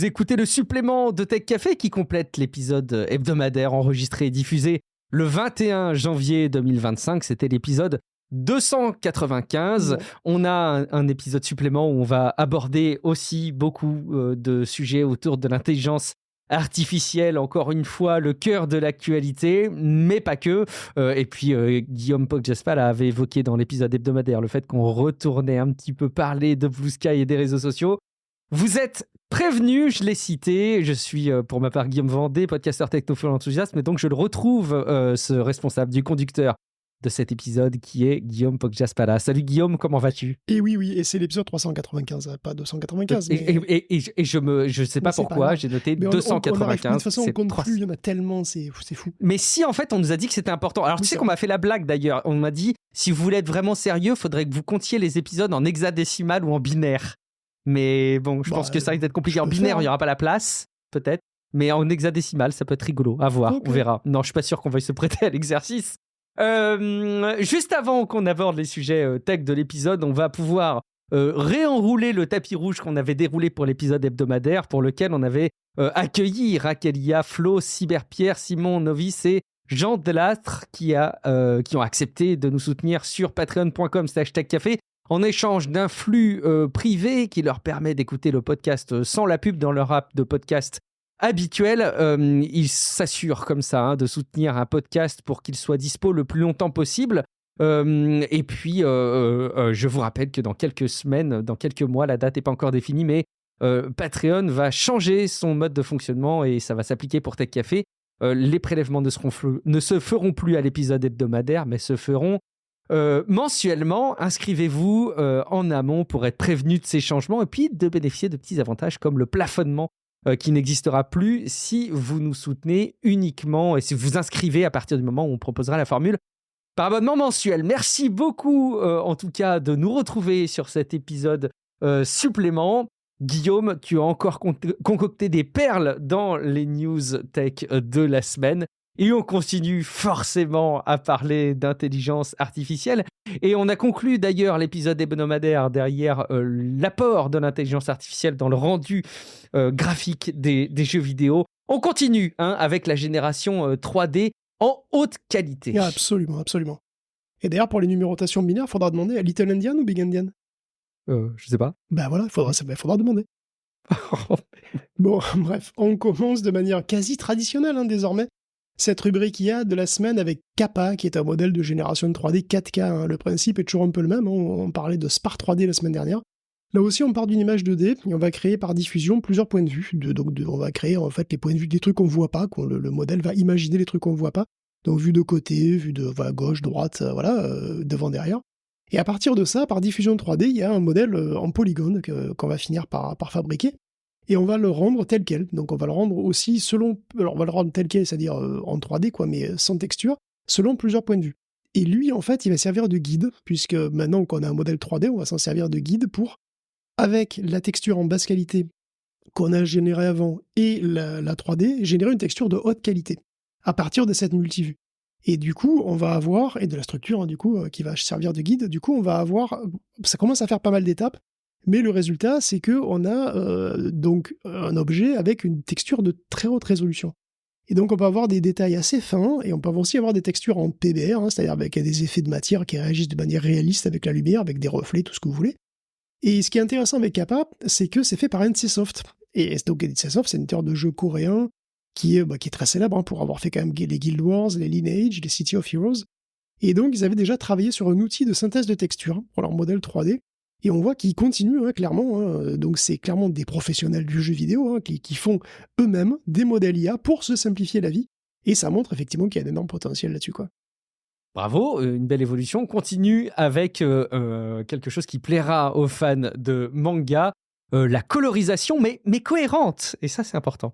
Vous écoutez le supplément de Tech Café qui complète l'épisode hebdomadaire enregistré et diffusé le 21 janvier 2025. C'était l'épisode 295. On a un épisode supplément où on va aborder aussi beaucoup de sujets autour de l'intelligence artificielle, encore une fois le cœur de l'actualité, mais pas que. Et puis Guillaume Poggiaspal avait évoqué dans l'épisode hebdomadaire le fait qu'on retournait un petit peu parler de Blue Sky et des réseaux sociaux. Vous êtes prévenus, je l'ai cité, je suis pour ma part Guillaume Vendée, podcasteur technophile enthousiaste, mais donc je le retrouve, ce responsable du conducteur de cet épisode qui est Guillaume Poggiaspala. Salut Guillaume, comment vas-tu ? Et oui, et c'est l'épisode 395, pas 295. Et je sais pas pourquoi, j'ai noté mais 295. De toute façon, on compte plus, il y en a tellement, c'est fou. Mais si, en fait, on nous a dit que c'était important. Alors, tu sais qu'on m'a fait la blague d'ailleurs. On m'a dit, si vous voulez être vraiment sérieux, il faudrait que vous comptiez les épisodes en hexadécimal ou en binaire. Mais bon, je pense que ça risque d'être compliqué. En binaire, il n'y aura pas la place, peut-être. Mais en hexadécimal, ça peut être rigolo. À voir, on verra. Non, je suis pas sûr qu'on va se prêter à l'exercice. Juste avant qu'on aborde les sujets tech de l'épisode, on va pouvoir réenrouler le tapis rouge qu'on avait déroulé pour l'épisode hebdomadaire, pour lequel on avait accueilli Raquelia, Flo, Cyberpierre, Simon, Novice et Jean Delastre qui ont accepté de nous soutenir sur patreon.com/techcafé en échange d'un flux privé qui leur permet d'écouter le podcast sans la pub dans leur app de podcast habituel. Ils s'assurent comme ça de soutenir un podcast pour qu'il soit dispo le plus longtemps possible. Et puis, je vous rappelle que dans quelques semaines, dans quelques mois, la date n'est pas encore définie, mais Patreon va changer son mode de fonctionnement et ça va s'appliquer pour Tech Café. Les prélèvements ne se feront plus à l'épisode hebdomadaire, mais se feront mensuellement. Inscrivez-vous en amont pour être prévenu de ces changements et puis de bénéficier de petits avantages comme le plafonnement qui n'existera plus si vous nous soutenez uniquement et si vous vous inscrivez à partir du moment où on proposera la formule par abonnement mensuel. Merci beaucoup en tout cas de nous retrouver sur cet épisode supplément. Guillaume, tu as encore concocté des perles dans les news tech de la semaine. Et on continue forcément à parler d'intelligence artificielle. Et on a conclu d'ailleurs l'épisode hebdomadaire derrière l'apport de l'intelligence artificielle dans le rendu graphique des jeux vidéo. On continue avec la génération 3D en haute qualité. Absolument, absolument. Et d'ailleurs, pour les numérotations binaires, il faudra demander à Little Endian ou Big Endian ? Je sais pas. Ben voilà, il faudra demander. Bon, bref, on commence de manière quasi traditionnelle désormais. Cette rubrique IA de la semaine avec Kappa, qui est un modèle de génération de 3D 4K. Le principe est toujours un peu le même. On parlait de Spar 3D la semaine dernière. Là aussi, on part d'une image 2D et on va créer par diffusion plusieurs points de vue. On va créer en fait les points de vue des trucs qu'on ne voit pas. Le modèle va imaginer les trucs qu'on ne voit pas. Donc vue de côté, vue de gauche, droite, devant, derrière. Et à partir de ça, par diffusion 3D, il y a un modèle en polygone qu'on va finir par fabriquer. Et on va le rendre tel quel. Donc on va le rendre aussi on va le rendre tel quel, c'est-à-dire en 3D, mais sans texture, selon plusieurs points de vue. Et lui, en fait, il va servir de guide, puisque maintenant qu'on a un modèle 3D, on va s'en servir de guide pour, avec la texture en basse qualité qu'on a générée avant et la 3D, générer une texture de haute qualité, à partir de cette multivue. Et du coup, on va avoir, et de la structure, qui va servir de guide, du coup, on va avoir, ça commence à faire pas mal d'étapes, mais le résultat, c'est qu'on a donc un objet avec une texture de très haute résolution. Et donc on peut avoir des détails assez fins, et on peut aussi avoir des textures en PBR, c'est-à-dire avec des effets de matière qui réagissent de manière réaliste avec la lumière, avec des reflets, tout ce que vous voulez. Et ce qui est intéressant avec Kappa, c'est que c'est fait par NCSoft. Et donc NCSoft, c'est une éditeur de jeux coréen qui est très célèbre pour avoir fait quand même les Guild Wars, les Lineage, les City of Heroes. Et donc ils avaient déjà travaillé sur un outil de synthèse de texture pour leur modèle 3D. Et on voit qu'ils continuent clairement. Donc c'est clairement des professionnels du jeu vidéo qui font eux-mêmes des modèles IA pour se simplifier la vie. Et ça montre effectivement qu'il y a un énorme potentiel là-dessus, quoi. Bravo, une belle évolution. On continue avec quelque chose qui plaira aux fans de manga, la colorisation, mais cohérente. Et ça, c'est important.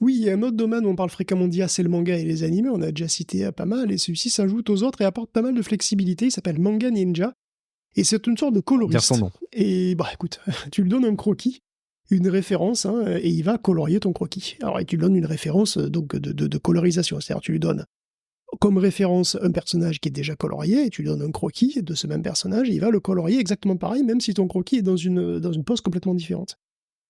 Oui, il y a un autre domaine où on parle fréquemment d'IA, c'est le manga et les animés. On a déjà cité pas mal, et celui-ci s'ajoute aux autres et apporte pas mal de flexibilité. Il s'appelle Manga Ninja. Et c'est une sorte de coloriste. Bien son nom. Et écoute, tu lui donnes un croquis, une référence, et il va colorier ton croquis. Alors, et tu lui donnes une référence donc de colorisation. C'est-à-dire, tu lui donnes comme référence un personnage qui est déjà colorié, et tu lui donnes un croquis de ce même personnage, et il va le colorier exactement pareil, même si ton croquis est dans une pose complètement différente.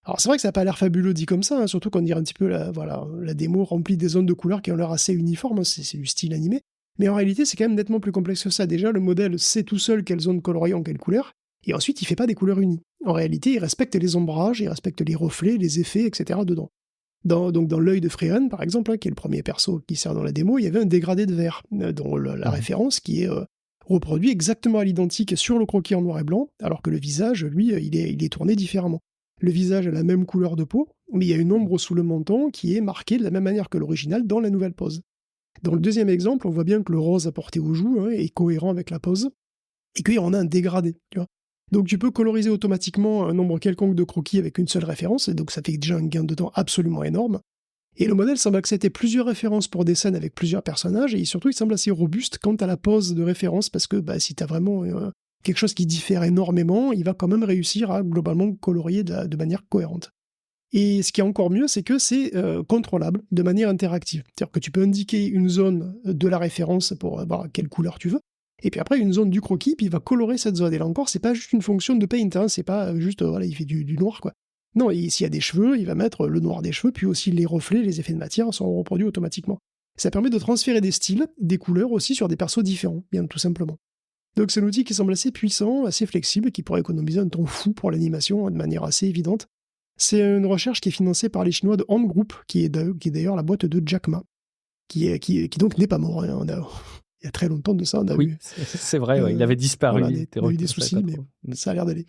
Alors c'est vrai que ça n'a pas l'air fabuleux dit comme ça, hein, surtout qu'on dirait un petit peu la démo remplie des zones de couleurs qui ont l'air assez uniformes, hein, c'est du style animé. Mais en réalité, c'est quand même nettement plus complexe que ça. Déjà, le modèle sait tout seul quelle zone coloriée en quelle couleur, et ensuite, il fait pas des couleurs unies. En réalité, il respecte les ombrages, il respecte les reflets, les effets, etc. dedans. Donc dans l'œil de Freehan, par exemple, hein, qui est le premier perso qui sert dans la démo, il y avait un dégradé de vert, dont la référence qui est reproduit exactement à l'identique sur le croquis en noir et blanc, alors que le visage, lui, il est tourné différemment. Le visage a la même couleur de peau, mais il y a une ombre sous le menton qui est marquée de la même manière que l'original dans la nouvelle pose. Dans le deuxième exemple, on voit bien que le rose apporté aux joues, hein, est cohérent avec la pose, et qu'il y en a un dégradé, tu vois. Donc tu peux coloriser automatiquement un nombre quelconque de croquis avec une seule référence, et donc ça fait déjà un gain de temps absolument énorme. Et le modèle semble accepter plusieurs références pour des scènes avec plusieurs personnages, et surtout il semble assez robuste quant à la pose de référence, parce que si t'as vraiment quelque chose qui diffère énormément, il va quand même réussir à globalement colorier de manière cohérente. Et ce qui est encore mieux, c'est que c'est contrôlable de manière interactive. C'est-à-dire que tu peux indiquer une zone de la référence pour voir quelle couleur tu veux, et puis après une zone du croquis, puis il va colorer cette zone. Et là encore, c'est pas juste une fonction de paint, hein, c'est pas juste, voilà, il fait du noir, quoi. Non, s'il y a des cheveux, il va mettre le noir des cheveux, puis aussi les reflets, les effets de matière sont reproduits automatiquement. Ça permet de transférer des styles, des couleurs aussi sur des persos différents, bien tout simplement. Donc c'est un outil qui semble assez puissant, assez flexible, qui pourrait économiser un temps fou pour l'animation de manière assez évidente. C'est une recherche qui est financée par les Chinois de Ant Group, qui est d'ailleurs la boîte de Jack Ma, qui donc n'est pas mort. Hein. Il y a très longtemps de ça, on a oui, c'est vrai, ouais, il avait disparu. Voilà, il a eu des soucis, mais ça a l'air d'aller.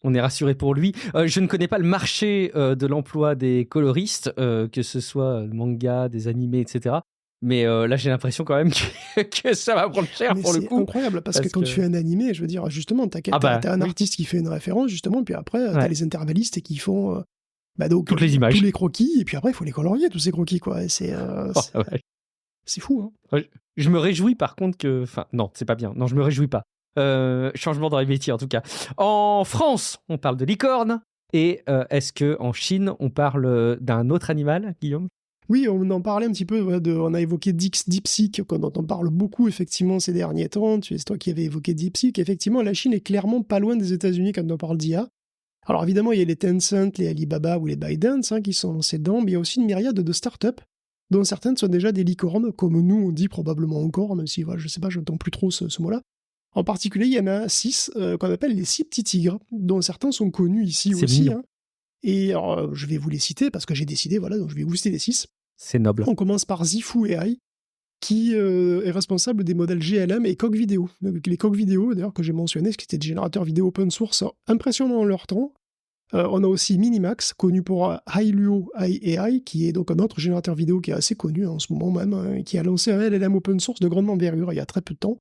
On est rassuré pour lui. Je ne connais pas le marché de l'emploi des coloristes, que ce soit le manga, des animés, etc. Mais là, j'ai l'impression quand même que ça va prendre cher pour le coup. C'est incroyable, parce que quand tu fais un animé, je veux dire, justement, t'as un artiste qui fait une référence, justement, puis après, t'as les intervallistes qui font donc, toutes les images. Tous les croquis, et puis après, il faut les colorier, tous ces croquis, quoi. Et c'est fou, hein. Ouais. Je me réjouis, par contre, que... Enfin, non, c'est pas bien. Non, je me réjouis pas. Changement dans les métiers, en tout cas. En France, on parle de licorne. Et est-ce qu'en Chine, on parle d'un autre animal, Guillaume ? Oui, on en parlait un petit peu, on a évoqué DeepSeek, dont on parle beaucoup effectivement ces derniers temps. C'est toi qui avais évoqué DeepSeek. Effectivement, la Chine est clairement pas loin des États-Unis quand on parle d'IA. Alors évidemment, il y a les Tencent, les Alibaba ou les ByteDance qui sont lancés dedans, mais il y a aussi une myriade de startups, dont certaines sont déjà des licornes, comme nous on dit probablement encore, même si je sais pas, je n'entends plus trop ce mot-là. En particulier, il y en a 6 qu'on appelle les 6 petits tigres, dont certains sont connus ici aussi. Hein. Et alors, je vais vous les citer, parce que j'ai décidé, voilà, donc je vais vous citer les 6. C'est noble. On commence par Zifu AI, qui est responsable des modèles GLM et Coq Vidéo. Donc, les Coq Vidéo, d'ailleurs, que j'ai mentionné, ce qui étaient des générateurs vidéo open source impressionnants en leur temps. On a aussi Minimax, connu pour Hailuo AI, qui est donc un autre générateur vidéo qui est assez connu en ce moment même, qui a lancé un LLM open source de grande envergure il y a très peu de temps,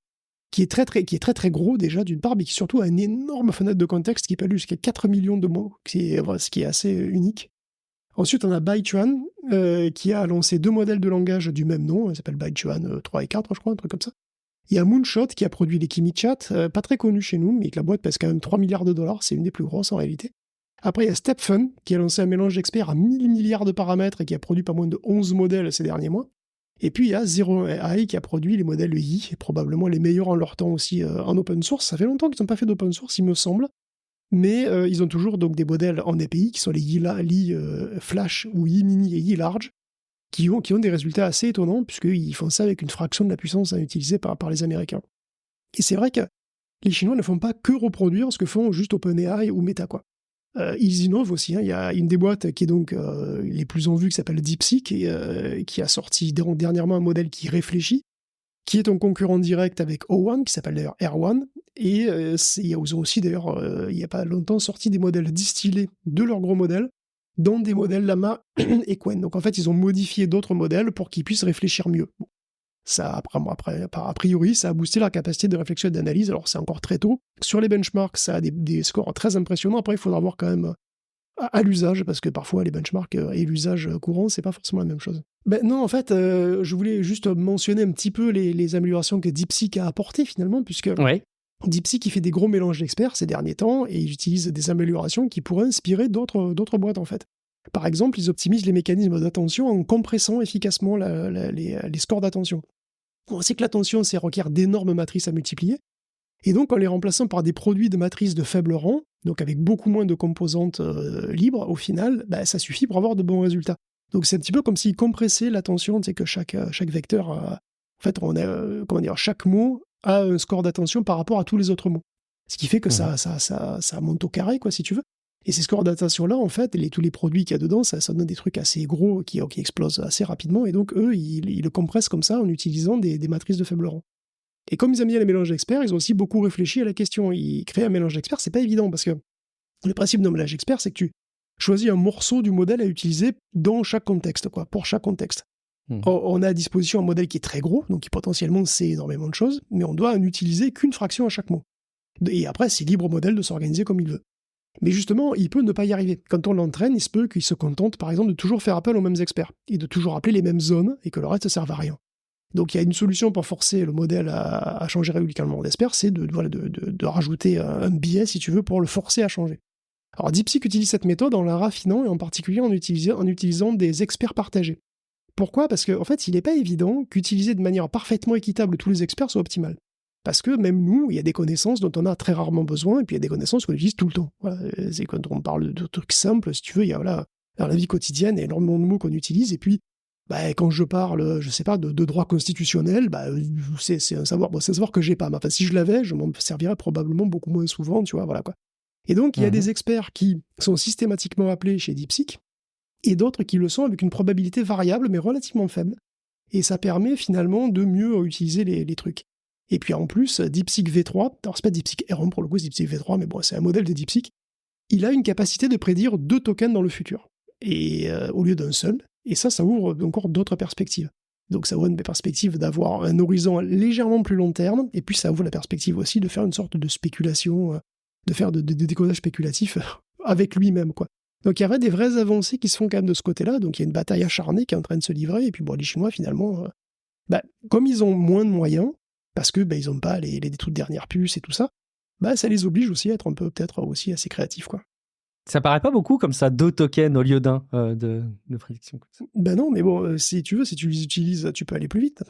qui est très gros déjà d'une part, mais qui surtout a une énorme fenêtre de contexte qui peut aller jusqu'à 4 millions de mots, ce qui est assez unique. Ensuite, on a Baichuan, qui a lancé 2 modèles de langage du même nom, ça s'appelle Baichuan 3 et 4, je crois, un truc comme ça. Il y a Moonshot, qui a produit les KimiChat, pas très connu chez nous, mais que la boîte pèse quand même 3 milliards de dollars, c'est une des plus grosses en réalité. Après, il y a StepFun, qui a lancé un mélange d'experts à 1000 milliards de paramètres et qui a produit pas moins de 11 modèles ces derniers mois. Et puis, il y a Zero AI, qui a produit les modèles Yi, probablement les meilleurs en leur temps aussi en open source. Ça fait longtemps qu'ils n'ont pas fait d'open source, il me semble. Mais ils ont toujours donc des modèles en API, qui sont les Yi Flash ou Yi Mini et Yi Large, qui ont des résultats assez étonnants, puisqu'ils font ça avec une fraction de la puissance utilisée par les Américains. Et c'est vrai que les Chinois ne font pas que reproduire ce que font juste OpenAI ou Meta, quoi. Ils innovent aussi. Hein. Il y a une des boîtes qui est donc les plus en vue, qui s'appelle DeepSeek, et qui a sorti dernièrement un modèle qui réfléchit, qui est en concurrent direct avec O1, qui s'appelle d'ailleurs R1. Et ils ont aussi d'ailleurs, il n'y a pas longtemps, sorti des modèles distillés de leurs gros modèles, dont des modèles Llama et Qwen. Donc en fait, ils ont modifié d'autres modèles pour qu'ils puissent réfléchir mieux. Bon. Ça, a priori, ça a boosté leur capacité de réflexion et d'analyse. Alors, c'est encore très tôt. Sur les benchmarks, ça a des scores très impressionnants. Après, il faudra voir quand même à l'usage, parce que parfois, les benchmarks et l'usage courant, c'est pas forcément la même chose. Non, en fait, je voulais juste mentionner un petit peu les améliorations que DeepSeek a apportées, finalement, puisque DeepSeek, il fait des gros mélanges d'experts ces derniers temps, et il utilise des améliorations qui pourraient inspirer d'autres boîtes, en fait. Par exemple, ils optimisent les mécanismes d'attention en compressant efficacement les scores d'attention. On sait que l'attention, ça requiert d'énormes matrices à multiplier, et donc en les remplaçant par des produits de matrices de faible rang, donc avec beaucoup moins de composantes libres, au final, ça suffit pour avoir de bons résultats. Donc c'est un petit peu comme s'il compressait l'attention, tu sais, que chaque vecteur, en fait, chaque mot a un score d'attention par rapport à tous les autres mots. Ce qui fait que ça monte au carré, quoi, si tu veux. Et ces scores d'attention-là, en fait, tous les produits qu'il y a dedans, ça donne des trucs assez gros qui explosent assez rapidement. Et donc, eux, ils le compressent comme ça en utilisant des matrices de faible rang. Et comme ils aiment bien les mélanges d'experts, ils ont aussi beaucoup réfléchi à la question. Ils créent un mélange d'experts, c'est pas évident, parce que le principe d'un mélange d'experts, c'est que tu choisis un morceau du modèle à utiliser dans chaque contexte, quoi, pour chaque contexte. On a à disposition un modèle qui est très gros, donc qui potentiellement sait énormément de choses, mais on doit en utiliser qu'une fraction à chaque mot. Et après, c'est libre au modèle de s'organiser comme il veut. Mais justement, il peut ne pas y arriver. Quand on l'entraîne, il se peut qu'il se contente, par exemple, de toujours faire appel aux mêmes experts, et de toujours appeler les mêmes zones, et que le reste ne serve à rien. Donc il y a une solution pour forcer le modèle à changer régulièrement d'expert, c'est de rajouter un biais, si tu veux, pour le forcer à changer. Alors DeepSeek utilise cette méthode en la raffinant, et en particulier en utilisant des experts partagés. Pourquoi ? Parce qu'en fait, il n'est pas évident qu'utiliser de manière parfaitement équitable tous les experts soit optimal. Parce que même nous, il y a des connaissances dont on a très rarement besoin, et puis il y a des connaissances qu'on utilise tout le temps. Voilà, c'est quand on parle de trucs simples, si tu veux, il y a dans la vie quotidienne, il y a énormément de mots qu'on utilise, et puis quand je parle, je sais pas, de droit constitutionnel, c'est un savoir, c'est un savoir que j'ai pas. Mais enfin, si je l'avais, je m'en servirais probablement beaucoup moins souvent, tu vois, voilà quoi. Et donc, il y a des experts qui sont systématiquement appelés chez DeepSeek, et d'autres qui le sont avec une probabilité variable, mais relativement faible. Et ça permet finalement de mieux utiliser les trucs. Et puis en plus, DeepSeek V3, alors c'est pas DeepSeek R1 pour le coup, c'est DeepSeek V3, mais bon, c'est un modèle de DeepSeek, il a une capacité de prédire 2 tokens dans le futur, et au lieu d'un seul, et ça ouvre encore d'autres perspectives. Donc ça ouvre une perspective d'avoir un horizon légèrement plus long terme, et puis ça ouvre la perspective aussi de faire une sorte de spéculation, de faire de décodage spéculatif avec lui-même, quoi. Donc il y aurait des vraies avancées qui se font quand même de ce côté-là, donc il y a une bataille acharnée qui est en train de se livrer, et puis bon, les Chinois finalement, comme ils ont moins de moyens, parce que ils n'ont pas les toutes dernières puces et tout ça, ça les oblige aussi à être un peu peut-être aussi assez créatifs, quoi. Ça paraît pas beaucoup comme ça, 2 tokens au lieu d'un de prédiction. Non, mais bon, si tu les utilises, tu peux aller plus vite.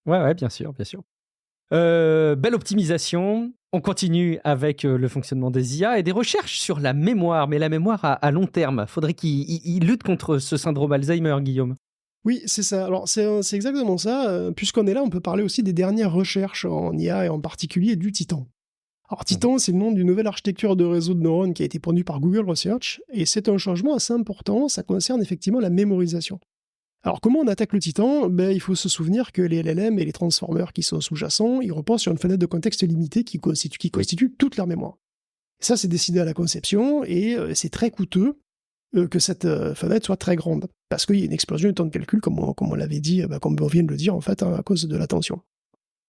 Ouais, bien sûr, bien sûr. Belle optimisation. On continue avec le fonctionnement des IA et des recherches sur la mémoire, mais la mémoire à long terme. Faudrait qu'il lutte contre ce syndrome Alzheimer, Guillaume. Oui, c'est ça. Alors, c'est exactement ça. Puisqu'on est là, on peut parler aussi des dernières recherches en IA et en particulier du Titan. Alors, Titan, c'est le nom d'une nouvelle architecture de réseau de neurones qui a été produite par Google Research, et c'est un changement assez important, ça concerne effectivement la mémorisation. Alors, comment on attaque le Titan ? Il faut se souvenir que les LLM et les transformers qui sont sous-jacents, ils reposent sur une fenêtre de contexte limitée qui constitue toute leur mémoire. Et ça, c'est décidé à la conception, et c'est très coûteux que cette fenêtre soit très grande, parce qu'il y a une explosion du temps de calcul, comme on l'avait dit, comme on vient de le dire, en fait, à cause de la tension.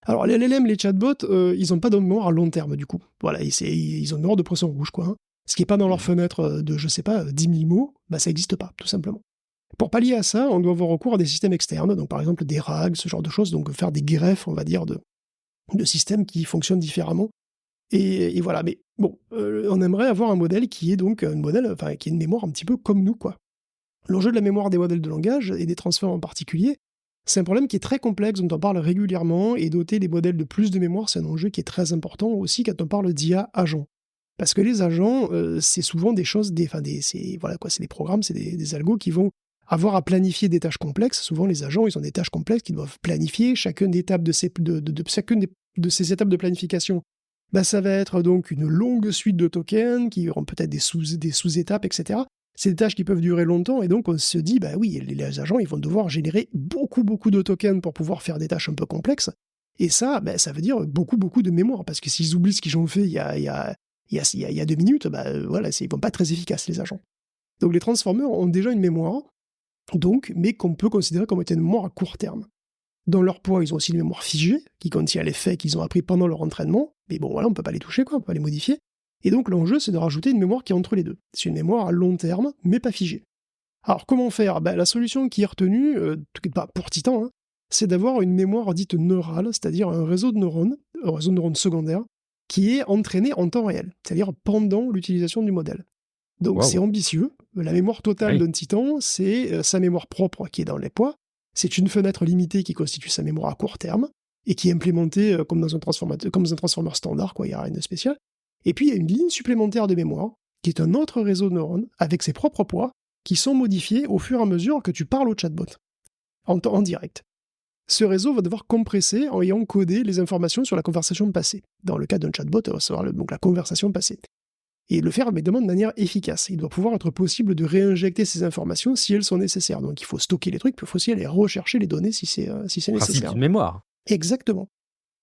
Alors, les LLM, les chatbots, ils n'ont pas de mémoire à long terme, du coup. Voilà, ils ont une mémoire de poisson rouge, quoi. Hein. Ce qui n'est pas dans leur fenêtre de, 10 000 mots, ça n'existe pas, tout simplement. Pour pallier à ça, on doit avoir recours à des systèmes externes, donc par exemple des RAG, ce genre de choses, donc faire des greffes, on va dire, de systèmes qui fonctionnent différemment. Et voilà, mais bon, on aimerait avoir un modèle qui est donc qui ait une mémoire un petit peu comme nous, quoi. L'enjeu de la mémoire des modèles de langage, et des transferts en particulier, c'est un problème qui est très complexe, dont on parle régulièrement, et doter des modèles de plus de mémoire, c'est un enjeu qui est très important aussi quand on parle d'IA agents. Parce que les agents, c'est souvent des choses, c'est des programmes, c'est des algos qui vont avoir à planifier des tâches complexes. Souvent, les agents, ils ont des tâches complexes qu'ils doivent planifier. Chacune des étapes chacune de ces étapes de planification, ça va être donc une longue suite de tokens qui auront peut-être des sous-étapes, etc. C'est des tâches qui peuvent durer longtemps, et donc on se dit, oui, les agents, ils vont devoir générer beaucoup, beaucoup de tokens pour pouvoir faire des tâches un peu complexes. Et ça, ça veut dire beaucoup, beaucoup de mémoire, parce que s'ils oublient ce qu'ils ont fait il y a 2 minutes, ils vont pas être très efficaces, les agents. Donc les transformers ont déjà une mémoire, mais qu'on peut considérer comme étant une mémoire à court terme. Dans leur poids, ils ont aussi une mémoire figée, qui contient les faits qu'ils ont appris pendant leur entraînement, mais bon, voilà, on peut pas les toucher, on peut pas les modifier. Et donc l'enjeu, c'est de rajouter une mémoire qui est entre les deux. C'est une mémoire à long terme, mais pas figée. Alors comment faire ? La solution qui est retenue, pour Titan, c'est d'avoir une mémoire dite neurale, c'est-à-dire un réseau de neurones secondaires, qui est entraîné en temps réel, c'est-à-dire pendant l'utilisation du modèle. Donc c'est ambitieux. La mémoire totale d'un Titan, c'est sa mémoire propre qui est dans les poids. C'est une fenêtre limitée qui constitue sa mémoire à court terme, et qui est implémentée comme dans un transformer standard, il n'y a rien de spécial. Et puis il y a une ligne supplémentaire de mémoire, qui est un autre réseau de neurones, avec ses propres poids, qui sont modifiés au fur et à mesure que tu parles au chatbot, en direct. Ce réseau va devoir compresser en ayant codé les informations sur la conversation passée. Dans le cas d'un chatbot, il va recevoir donc la conversation passée. Et le faire évidemment de manière efficace. Il doit pouvoir être possible de réinjecter ces informations si elles sont nécessaires. Donc il faut stocker les trucs, puis il faut aussi aller rechercher les données si c'est nécessaire. Principe d'une mémoire. Exactement.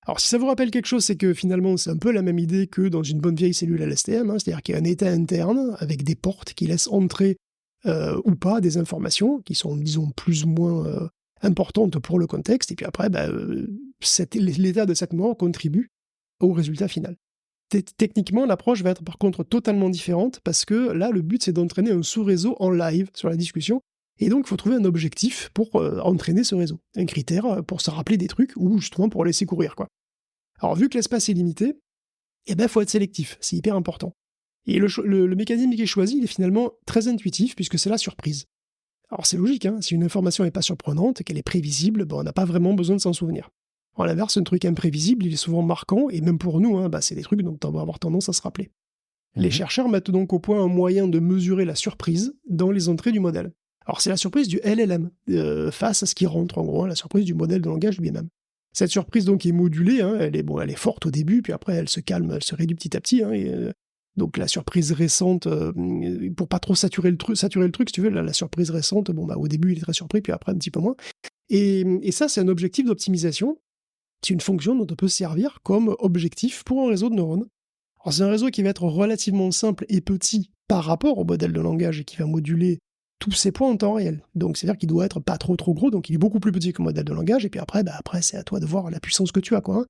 Alors si ça vous rappelle quelque chose, c'est que finalement c'est un peu la même idée que dans une bonne vieille cellule LSTM, c'est-à-dire qu'il y a un état interne avec des portes qui laissent entrer ou pas des informations qui sont, disons, plus ou moins importantes pour le contexte, et puis après, l'état de cette mémoire contribue au résultat final. Techniquement, l'approche va être par contre totalement différente, parce que là, le but c'est d'entraîner un sous-réseau en live sur la discussion, et donc il faut trouver un objectif pour entraîner ce réseau, un critère pour se rappeler des trucs, ou justement pour laisser courir, quoi. Alors vu que l'espace est limité, faut être sélectif, c'est hyper important. Et le mécanisme qui est choisi, il est finalement très intuitif, puisque c'est la surprise. Alors c'est logique, si une information n'est pas surprenante, qu'elle est prévisible, on n'a pas vraiment besoin de s'en souvenir. À l'inverse, un truc imprévisible, il est souvent marquant, et même pour nous, c'est des trucs dont on va avoir tendance à se rappeler. Les chercheurs mettent donc au point un moyen de mesurer la surprise dans les entrées du modèle. Alors c'est la surprise du LLM, face à ce qui rentre, en gros, la surprise du modèle de langage lui-même. Cette surprise donc est modulée, elle est forte au début, puis après elle se calme, elle se réduit petit à petit, donc la surprise récente, pour pas trop saturer le truc, si tu veux, la surprise récente, au début il est très surpris, puis après un petit peu moins. Et ça, c'est un objectif d'optimisation. C'est une fonction dont on peut servir comme objectif pour un réseau de neurones. Alors c'est un réseau qui va être relativement simple et petit par rapport au modèle de langage et qui va moduler tous ces points en temps réel. Donc c'est-à-dire qu'il doit être pas trop gros, donc il est beaucoup plus petit que le modèle de langage, et puis après c'est à toi de voir la puissance que tu as, quoi.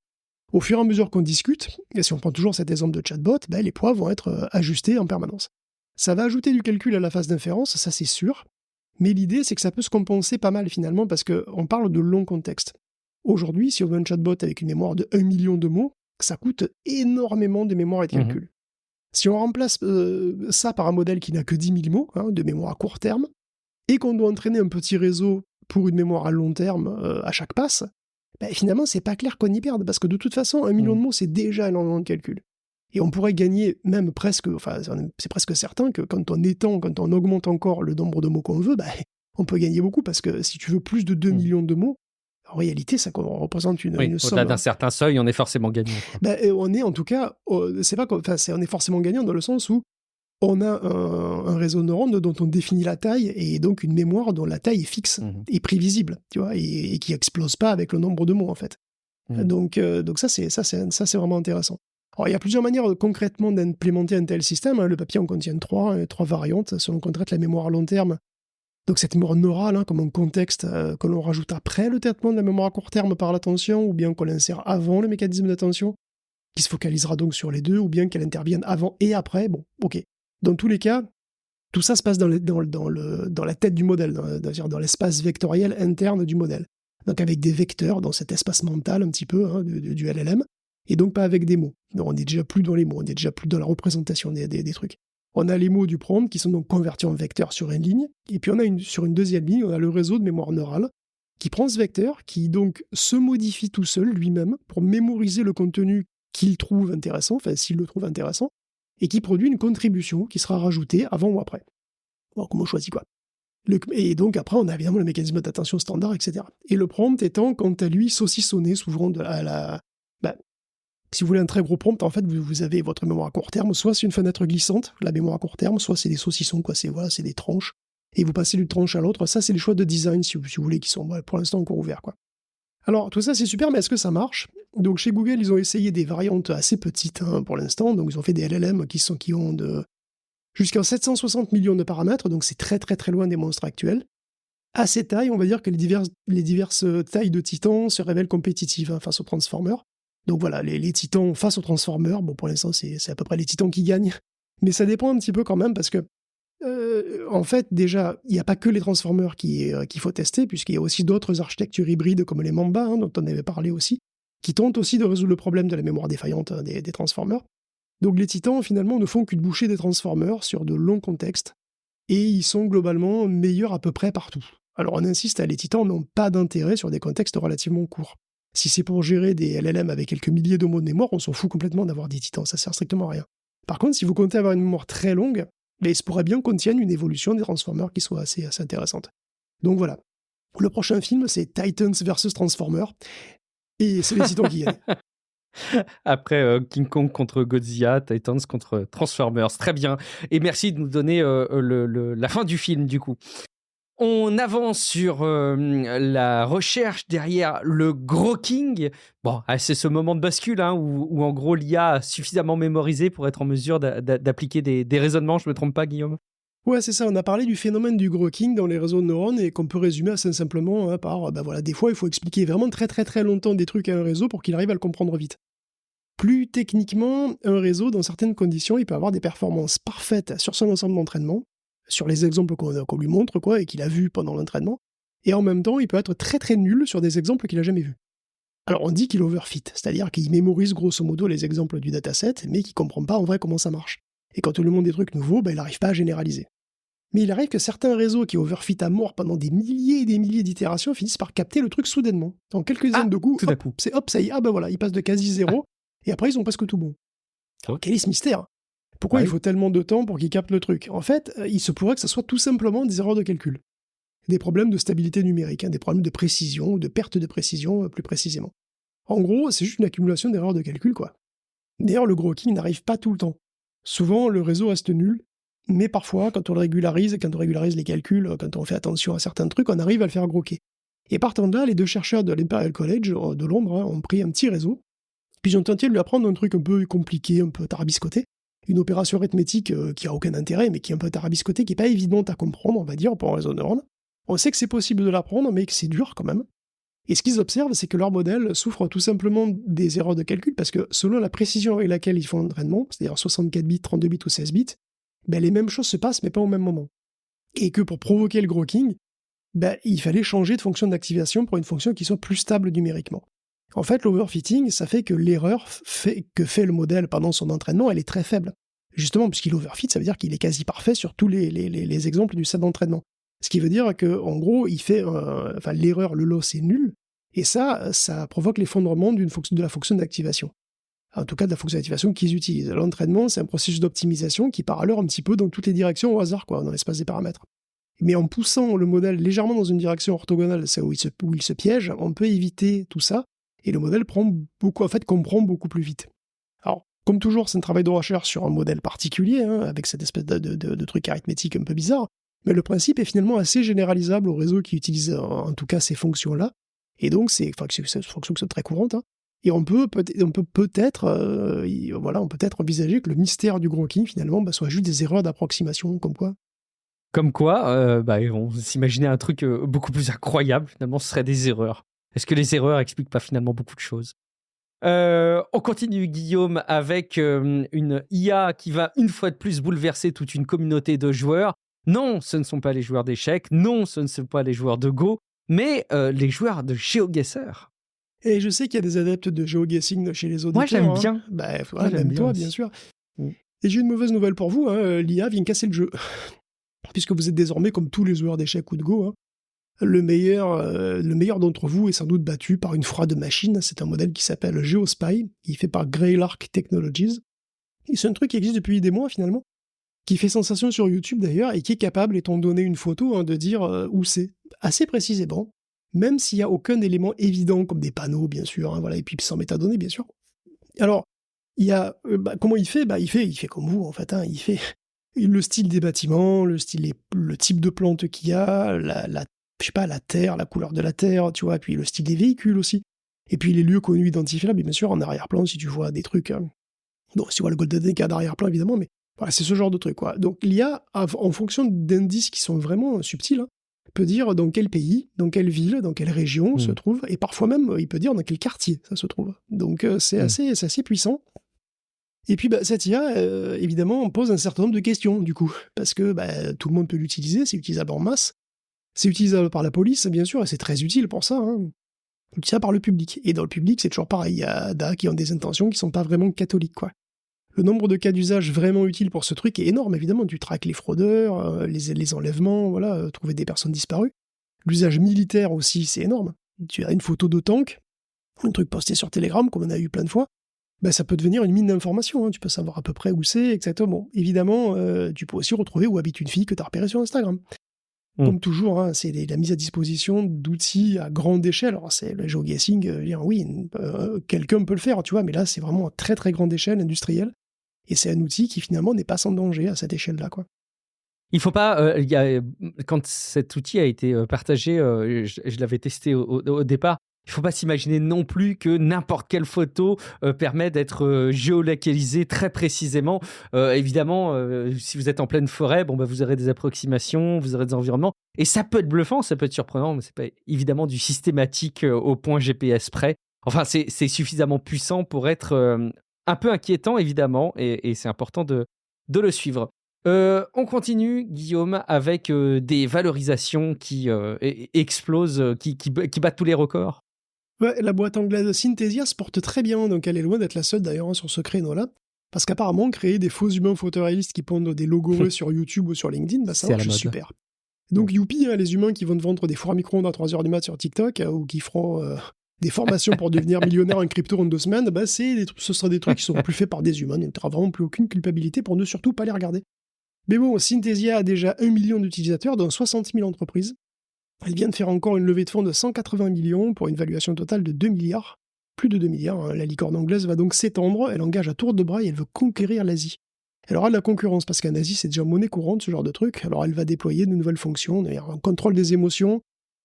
Au fur et à mesure qu'on discute, et si on prend toujours cet exemple de chatbot, les poids vont être ajustés en permanence. Ça va ajouter du calcul à la phase d'inférence, ça c'est sûr, mais l'idée c'est que ça peut se compenser pas mal finalement, parce qu'on parle de long contexte. Aujourd'hui, si on veut un chatbot avec une mémoire de 1 million de mots, ça coûte énormément de mémoire et de calcul. Si on remplace ça par un modèle qui n'a que 10 000 mots, de mémoire à court terme, et qu'on doit entraîner un petit réseau pour une mémoire à long terme à chaque passe, finalement, c'est pas clair qu'on y perde, parce que de toute façon, 1 million de mots, c'est déjà énormément de calcul. Et on pourrait gagner même presque, c'est presque certain que quand on augmente encore le nombre de mots qu'on veut, on peut gagner beaucoup, parce que si tu veux plus de 2 millions de mots, en réalité, ça représente une somme. Au-delà d'un certain seuil, on est forcément gagnant. On est en tout cas, on est forcément gagnant dans le sens où on a un réseau de neurones dont on définit la taille, et donc une mémoire dont la taille est fixe et prévisible, tu vois, et qui explose pas avec le nombre de mots en fait. Donc ça c'est vraiment intéressant. Alors il y a plusieurs manières concrètement d'implémenter un tel système. Le papier en contient trois variantes selon qu'on traite la mémoire à long terme. Donc cette mémoire neurale comme un contexte que l'on rajoute après le traitement de la mémoire à court terme par l'attention, ou bien qu'on l'insère avant le mécanisme d'attention, qui se focalisera donc sur les deux, ou bien qu'elle intervienne avant et après. Bon, ok. Dans tous les cas, tout ça se passe dans la tête du modèle, dans l'espace vectoriel interne du modèle. Donc avec des vecteurs dans cet espace mental un petit peu du LLM, et donc pas avec des mots. Donc on n'est déjà plus dans les mots, on est déjà plus dans la représentation des trucs. On a les mots du prompt qui sont donc convertis en vecteurs sur une ligne, et puis sur une deuxième ligne, on a le réseau de mémoire neurale qui prend ce vecteur, qui donc se modifie tout seul lui-même pour mémoriser le contenu qu'il trouve intéressant, s'il le trouve intéressant, et qui produit une contribution qui sera rajoutée avant ou après. Bon, comment on choisit quoi. Et donc après, on a évidemment le mécanisme d'attention standard, etc. Et le prompt étant, quant à lui, saucissonné souvent si vous voulez un très gros prompt, en fait, vous avez votre mémoire à court terme, soit c'est une fenêtre glissante, la mémoire à court terme, soit c'est des saucissons, c'est des tranches, et vous passez d'une tranche à l'autre. Ça, c'est les choix de design, si vous voulez, qui sont pour l'instant encore ouverts, quoi. Alors, tout ça, c'est super, mais est-ce que ça marche ? Donc, chez Google, ils ont essayé des variantes assez petites pour l'instant. Donc, ils ont fait des LLM qui ont jusqu'à 760 millions de paramètres, donc c'est très, très, très loin des monstres actuels. À ces tailles, on va dire que les diverses tailles de titans se révèlent compétitives face aux Transformers. Donc voilà, les titans face aux Transformers, pour l'instant, c'est à peu près les titans qui gagnent. Mais ça dépend un petit peu quand même, parce que en fait, déjà, il n'y a pas que les Transformers qu'il faut tester, puisqu'il y a aussi d'autres architectures hybrides comme les Mamba, dont on avait parlé aussi, qui tentent aussi de résoudre le problème de la mémoire défaillante des Transformers. Donc les Titans, finalement, ne font qu'une bouchée des Transformers sur de longs contextes, et ils sont globalement meilleurs à peu près partout. Alors on insiste, les Titans n'ont pas d'intérêt sur des contextes relativement courts. Si c'est pour gérer des LLM avec quelques milliers de mots de mémoire, on s'en fout complètement d'avoir des Titans, ça sert strictement à rien. Par contre, si vous comptez avoir une mémoire très longue, il se pourrait bien qu'on tienne une évolution des Transformers qui soit assez intéressante. Donc voilà. Le prochain film, c'est Titans vs Transformers. Et c'est les Titans qui gagnent. Après King Kong contre Godzilla, Titans contre Transformers. Très bien. Et merci de nous donner la fin du film, du coup. On avance sur la recherche derrière le Gros King. Bon, c'est ce moment de bascule où en gros l'IA a suffisamment mémorisé pour être en mesure d'appliquer des raisonnements. Je me trompe pas, Guillaume? Ouais, c'est ça. On a parlé du phénomène du Gros King dans les réseaux de neurones et qu'on peut résumer assez simplement par, des fois, il faut expliquer vraiment très très très longtemps des trucs à un réseau pour qu'il arrive à le comprendre vite. Plus techniquement, un réseau, dans certaines conditions, il peut avoir des performances parfaites sur son ensemble d'entraînement, sur les exemples qu'on lui montre, quoi, et qu'il a vus pendant l'entraînement, et en même temps, il peut être très très nul sur des exemples qu'il a jamais vus. Alors on dit qu'il overfit, c'est-à-dire qu'il mémorise grosso modo les exemples du dataset, mais qu'il comprend pas en vrai comment ça marche. Et quand on lui montre des trucs nouveaux, il n'arrive pas à généraliser. Mais il arrive que certains réseaux qui overfit à mort pendant des milliers et des milliers d'itérations finissent par capter le truc soudainement. En quelques dizaines de coups, tout à coup. ça y est, il passe de quasi zéro, et après ils ont presque tout bon. Alors quel est ce mystère? Pourquoi il faut tellement de temps pour qu'ils captent le truc? En fait, il se pourrait que ce soit tout simplement des erreurs de calcul. Des problèmes de stabilité numérique, des problèmes de précision, ou de perte de précision plus précisément. En gros, c'est juste une accumulation d'erreurs de calcul, quoi. D'ailleurs, le Gros King n'arrive pas tout le temps. Souvent, le réseau reste nul, mais parfois, quand on régularise les calculs, quand on fait attention à certains trucs, on arrive à le faire groquer. Et partant de là, les deux chercheurs de l'Imperial College de Londres ont pris un petit réseau, puis ils ont tenté de lui apprendre un truc un peu compliqué, un peu tarabiscoté, une opération arithmétique qui a aucun intérêt, mais qui est un peu tarabiscotée, qui n'est pas évidente à comprendre, on va dire, pour un réseau de neurones. On sait que c'est possible de l'apprendre, mais que c'est dur quand même. Et ce qu'ils observent, c'est que leur modèle souffre tout simplement des erreurs de calcul, parce que selon la précision avec laquelle ils font l'entraînement, c'est-à-dire 64 bits, 32 bits ou 16 bits, les mêmes choses se passent, mais pas au même moment. Et que pour provoquer le Gros King, il fallait changer de fonction d'activation pour une fonction qui soit plus stable numériquement. En fait, l'overfitting, ça fait que l'erreur que fait le modèle pendant son entraînement, elle est très faible. Justement, puisqu'il overfit, ça veut dire qu'il est quasi parfait sur tous les exemples du set d'entraînement. Ce qui veut dire qu'en gros, il fait l'erreur, le loss est nul, et ça provoque l'effondrement de la fonction d'activation. En tout cas, de la fonction d'activation qu'ils utilisent. L'entraînement, c'est un processus d'optimisation qui part alors un petit peu dans toutes les directions au hasard, dans l'espace des paramètres. Mais en poussant le modèle légèrement dans une direction orthogonale, c'est où il se piège, on peut éviter tout ça, et le modèle comprend beaucoup plus vite. Alors, comme toujours, c'est un travail de recherche sur un modèle particulier, avec cette espèce de truc arithmétique un peu bizarre, mais le principe est finalement assez généralisable aux réseaux qui utilisent en tout cas ces fonctions-là, et donc c'est une fonction qui est très courante, et on peut peut-être envisager que le mystère du Gros King, finalement, soit juste des erreurs d'approximation, comme quoi. Comme quoi, on s'imaginait un truc beaucoup plus incroyable, finalement, ce serait des erreurs. Est-ce que les erreurs expliquent pas finalement beaucoup de choses? On continue, Guillaume, avec une IA qui va une fois de plus bouleverser toute une communauté de joueurs. Non, ce ne sont pas les joueurs d'échecs, non, ce ne sont pas les joueurs de Go, mais les joueurs de GeoGuessr. Et je sais qu'il y a des adeptes de GeoGuessing chez les auditeurs. Moi, j'aime bien. Même toi, bien sûr. Et j'ai une mauvaise nouvelle pour vous, l'IA vient casser le jeu. Puisque vous êtes désormais comme tous les joueurs d'échecs ou de Go. Le meilleur d'entre vous est sans doute battu par une froide machine. C'est un modèle qui s'appelle GeoSpy, qui est fait par Greylark Technologies. Et c'est un truc qui existe depuis des mois, finalement, qui fait sensation sur YouTube, d'ailleurs, et qui est capable, étant donné une photo, de dire où c'est, assez précisément, même s'il n'y a aucun élément évident, comme des panneaux, bien sûr, et puis sans métadonnées, bien sûr. Alors, il y a... comment il fait? Il fait comme vous, en fait. Il fait le style des bâtiments, le type de plante qu'il y a, la terre, la couleur de la terre, tu vois, puis le style des véhicules aussi. Et puis les lieux connus identifiables, bien sûr, en arrière-plan, si tu vois des trucs... Donc, si tu vois le Golden Gate d'arrière-plan, évidemment, mais voilà, c'est ce genre de truc, quoi. Donc, l'IA, en fonction d'indices qui sont vraiment subtils, peut dire dans quel pays, dans quelle ville, dans quelle région se trouve, et parfois même, il peut dire dans quel quartier ça se trouve. Donc, c'est assez puissant. Et puis, cette IA, évidemment, pose un certain nombre de questions, du coup, parce que tout le monde peut l'utiliser, c'est utilisable en masse, c'est utilisable par la police, bien sûr, et c'est très utile pour ça, utilisable par le public. Et dans le public, c'est toujours pareil, il y a des qui ont des intentions qui sont pas vraiment catholiques, quoi. Le nombre de cas d'usage vraiment utiles pour ce truc est énorme, évidemment. Tu traques les fraudeurs, les enlèvements, trouver des personnes disparues. L'usage militaire aussi, c'est énorme. Tu as une photo de tank, un truc posté sur Telegram, comme on a eu plein de fois. Ben, ça peut devenir une mine d'informations, hein. Tu peux savoir à peu près où c'est, exactement. Bon, évidemment, tu peux aussi retrouver où habite une fille que tu as repérée sur Instagram. Comme toujours, hein, c'est la mise à disposition d'outils à grande échelle. Alors, c'est le géoguessing, oui, quelqu'un peut le faire, tu vois, mais là, c'est vraiment à très très grande échelle industrielle. Et c'est un outil qui finalement n'est pas sans danger à cette échelle-là, quoi. Il faut pas, quand cet outil a été partagé, je l'avais testé au départ. Il faut pas s'imaginer non plus que n'importe quelle photo permet d'être géolocalisée très précisément. Évidemment, si vous êtes en pleine forêt, bon, bah, vous aurez des approximations, vous aurez des environnements. Et ça peut être bluffant, ça peut être surprenant, mais c'est pas évidemment du systématique au point GPS près. Enfin, c'est suffisamment puissant pour être un peu inquiétant, évidemment, et c'est important de le suivre. On continue, Guillaume, avec des valorisations qui explosent, qui battent tous les records. Ouais, la boîte anglaise Synthesia se porte très bien, donc elle est loin d'être la seule d'ailleurs, hein, sur ce créneau-là. Parce qu'apparemment, créer des faux humains photoréalistes qui pondent des logos sur YouTube ou sur LinkedIn, bah, ça C'est à la marche mode. super. Donc youpi, hein, les humains qui vont te vendre des fours à micro-ondes à 3h du mat sur TikTok, ou qui feront des formations pour devenir millionnaire en crypto en 2 semaines, bah, ce sera des trucs qui seront plus faits par des humains. Il n'y aura vraiment plus aucune culpabilité pour ne surtout pas les regarder. Mais bon, Synthesia a déjà 1 million d'utilisateurs dans 60 000 entreprises. Elle vient de faire encore une levée de fonds de 180 millions pour une valuation totale de 2 milliards. Plus de 2 milliards, hein. La licorne anglaise va donc s'étendre, elle engage à tour de bras et elle veut conquérir l'Asie. Elle aura de la concurrence parce qu'en Asie c'est déjà monnaie courante ce genre de truc, alors elle va déployer de nouvelles fonctions, un contrôle des émotions,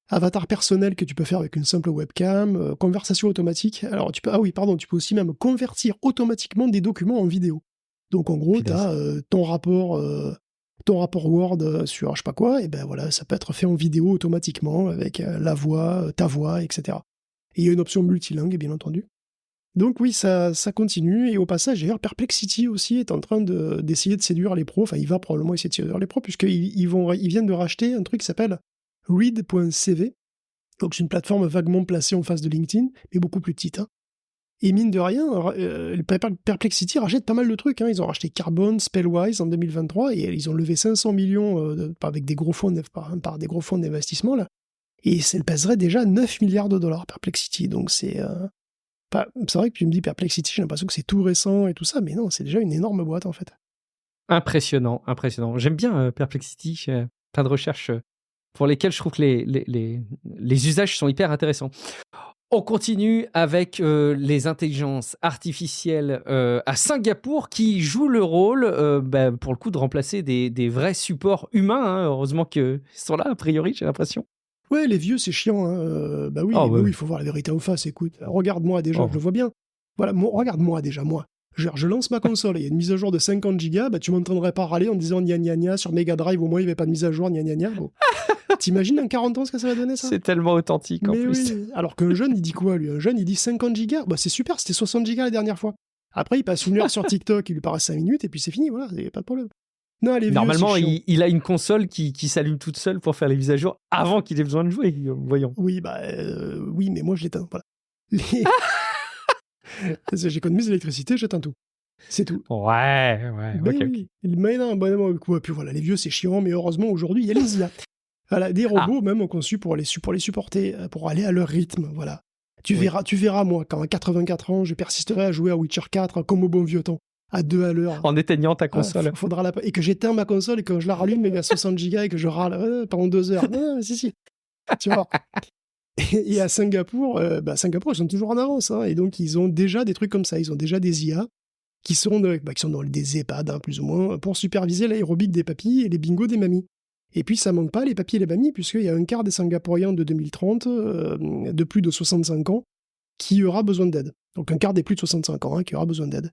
avatar personnel que tu peux faire avec une simple webcam, conversation automatique. Alors tu peux aussi même convertir automatiquement des documents en vidéo. Donc en gros, tu as ton rapport Word sur je sais pas quoi, et ben voilà, ça peut être fait en vidéo automatiquement avec la voix, ta voix, etc. Et il y a une option multilingue, bien entendu. Donc oui, ça continue, et au passage, d'ailleurs, Perplexity aussi est en train d'essayer de séduire les pros, enfin il va probablement essayer de séduire les pros, puisqu'ils viennent de racheter un truc qui s'appelle Read.cv, donc c'est une plateforme vaguement placée en face de LinkedIn, mais beaucoup plus petite, hein. Et mine de rien, Perplexity rachète pas mal de trucs, hein. Ils ont racheté Carbon, Spellwise en 2023, et ils ont levé 500 millions avec des gros fonds par des gros fonds d'investissement, là. Et elle pèserait déjà 9 milliards de dollars, Perplexity. Donc c'est vrai que tu me dis Perplexity, j'ai l'impression que c'est tout récent et tout ça, mais non, c'est déjà une énorme boîte en fait. Impressionnant. J'aime bien Perplexity. J'ai plein de recherches pour lesquelles je trouve que les usages sont hyper intéressants. On continue avec les intelligences artificielles à Singapour qui jouent le rôle, pour le coup, de remplacer des vrais supports humains, hein. Heureusement qu'ils sont là, a priori, j'ai l'impression. Ouais, les vieux, c'est chiant, hein. Bah oui, il faut voir la vérité en face, écoute. Regarde-moi déjà, je le vois bien. Voilà, regarde-moi déjà, moi. Je lance ma console, il y a une mise à jour de 50 gigas, bah tu m'entendrais pas râler en disant gna gna gna, sur Mega Drive, au moins il n'y avait pas de mise à jour, gna gna gna. Bon. T'imagines en 40 ans ce que ça va donner, ça? C'est tellement authentique, en plus. Oui. Alors qu'un jeune, il dit quoi, lui? Un jeune, il dit 50 gigas. Bah c'est super, c'était 60 gigas la dernière fois. Après, il passe une heure sur TikTok, il lui paraît 5 minutes, et puis c'est fini, voilà, il n'y a pas de problème. Non, les vieux, normalement, c'est chiant. il a une console qui s'allume toute seule pour faire les mises à jour avant qu'il ait besoin de jouer, voyons. Oui, oui, mais moi je l'éteins, voilà. J'économise l'électricité, j'éteins tout. C'est tout. Ouais, Ben ok. oui. Mais non, puis voilà, les vieux c'est chiant, mais heureusement aujourd'hui il y a les IA. Voilà, des robots même conçus pour les supporter, pour aller à leur rythme, voilà. Tu verras moi, quand à 84 ans, je persisterai à jouer à Witcher 4 comme au bon vieux temps, à 2 à l'heure. En éteignant ta console. Et que j'éteins ma console et que je la rallume à 60 gigas et que je râle pendant 2 heures. Non, mais si. Tu vois. Et à Singapour, ils sont toujours en avance, hein, et donc ils ont déjà des trucs comme ça, ils ont déjà des IA qui sont dans des EHPAD, hein, plus ou moins, pour superviser l'aérobic des papis et les bingos des mamies. Et puis ça manque pas les papis et les mamies, puisqu'il y a un quart des Singapouriens de 2030, de plus de 65 ans, qui aura besoin d'aide. Donc un quart des plus de 65 ans qui aura besoin d'aide.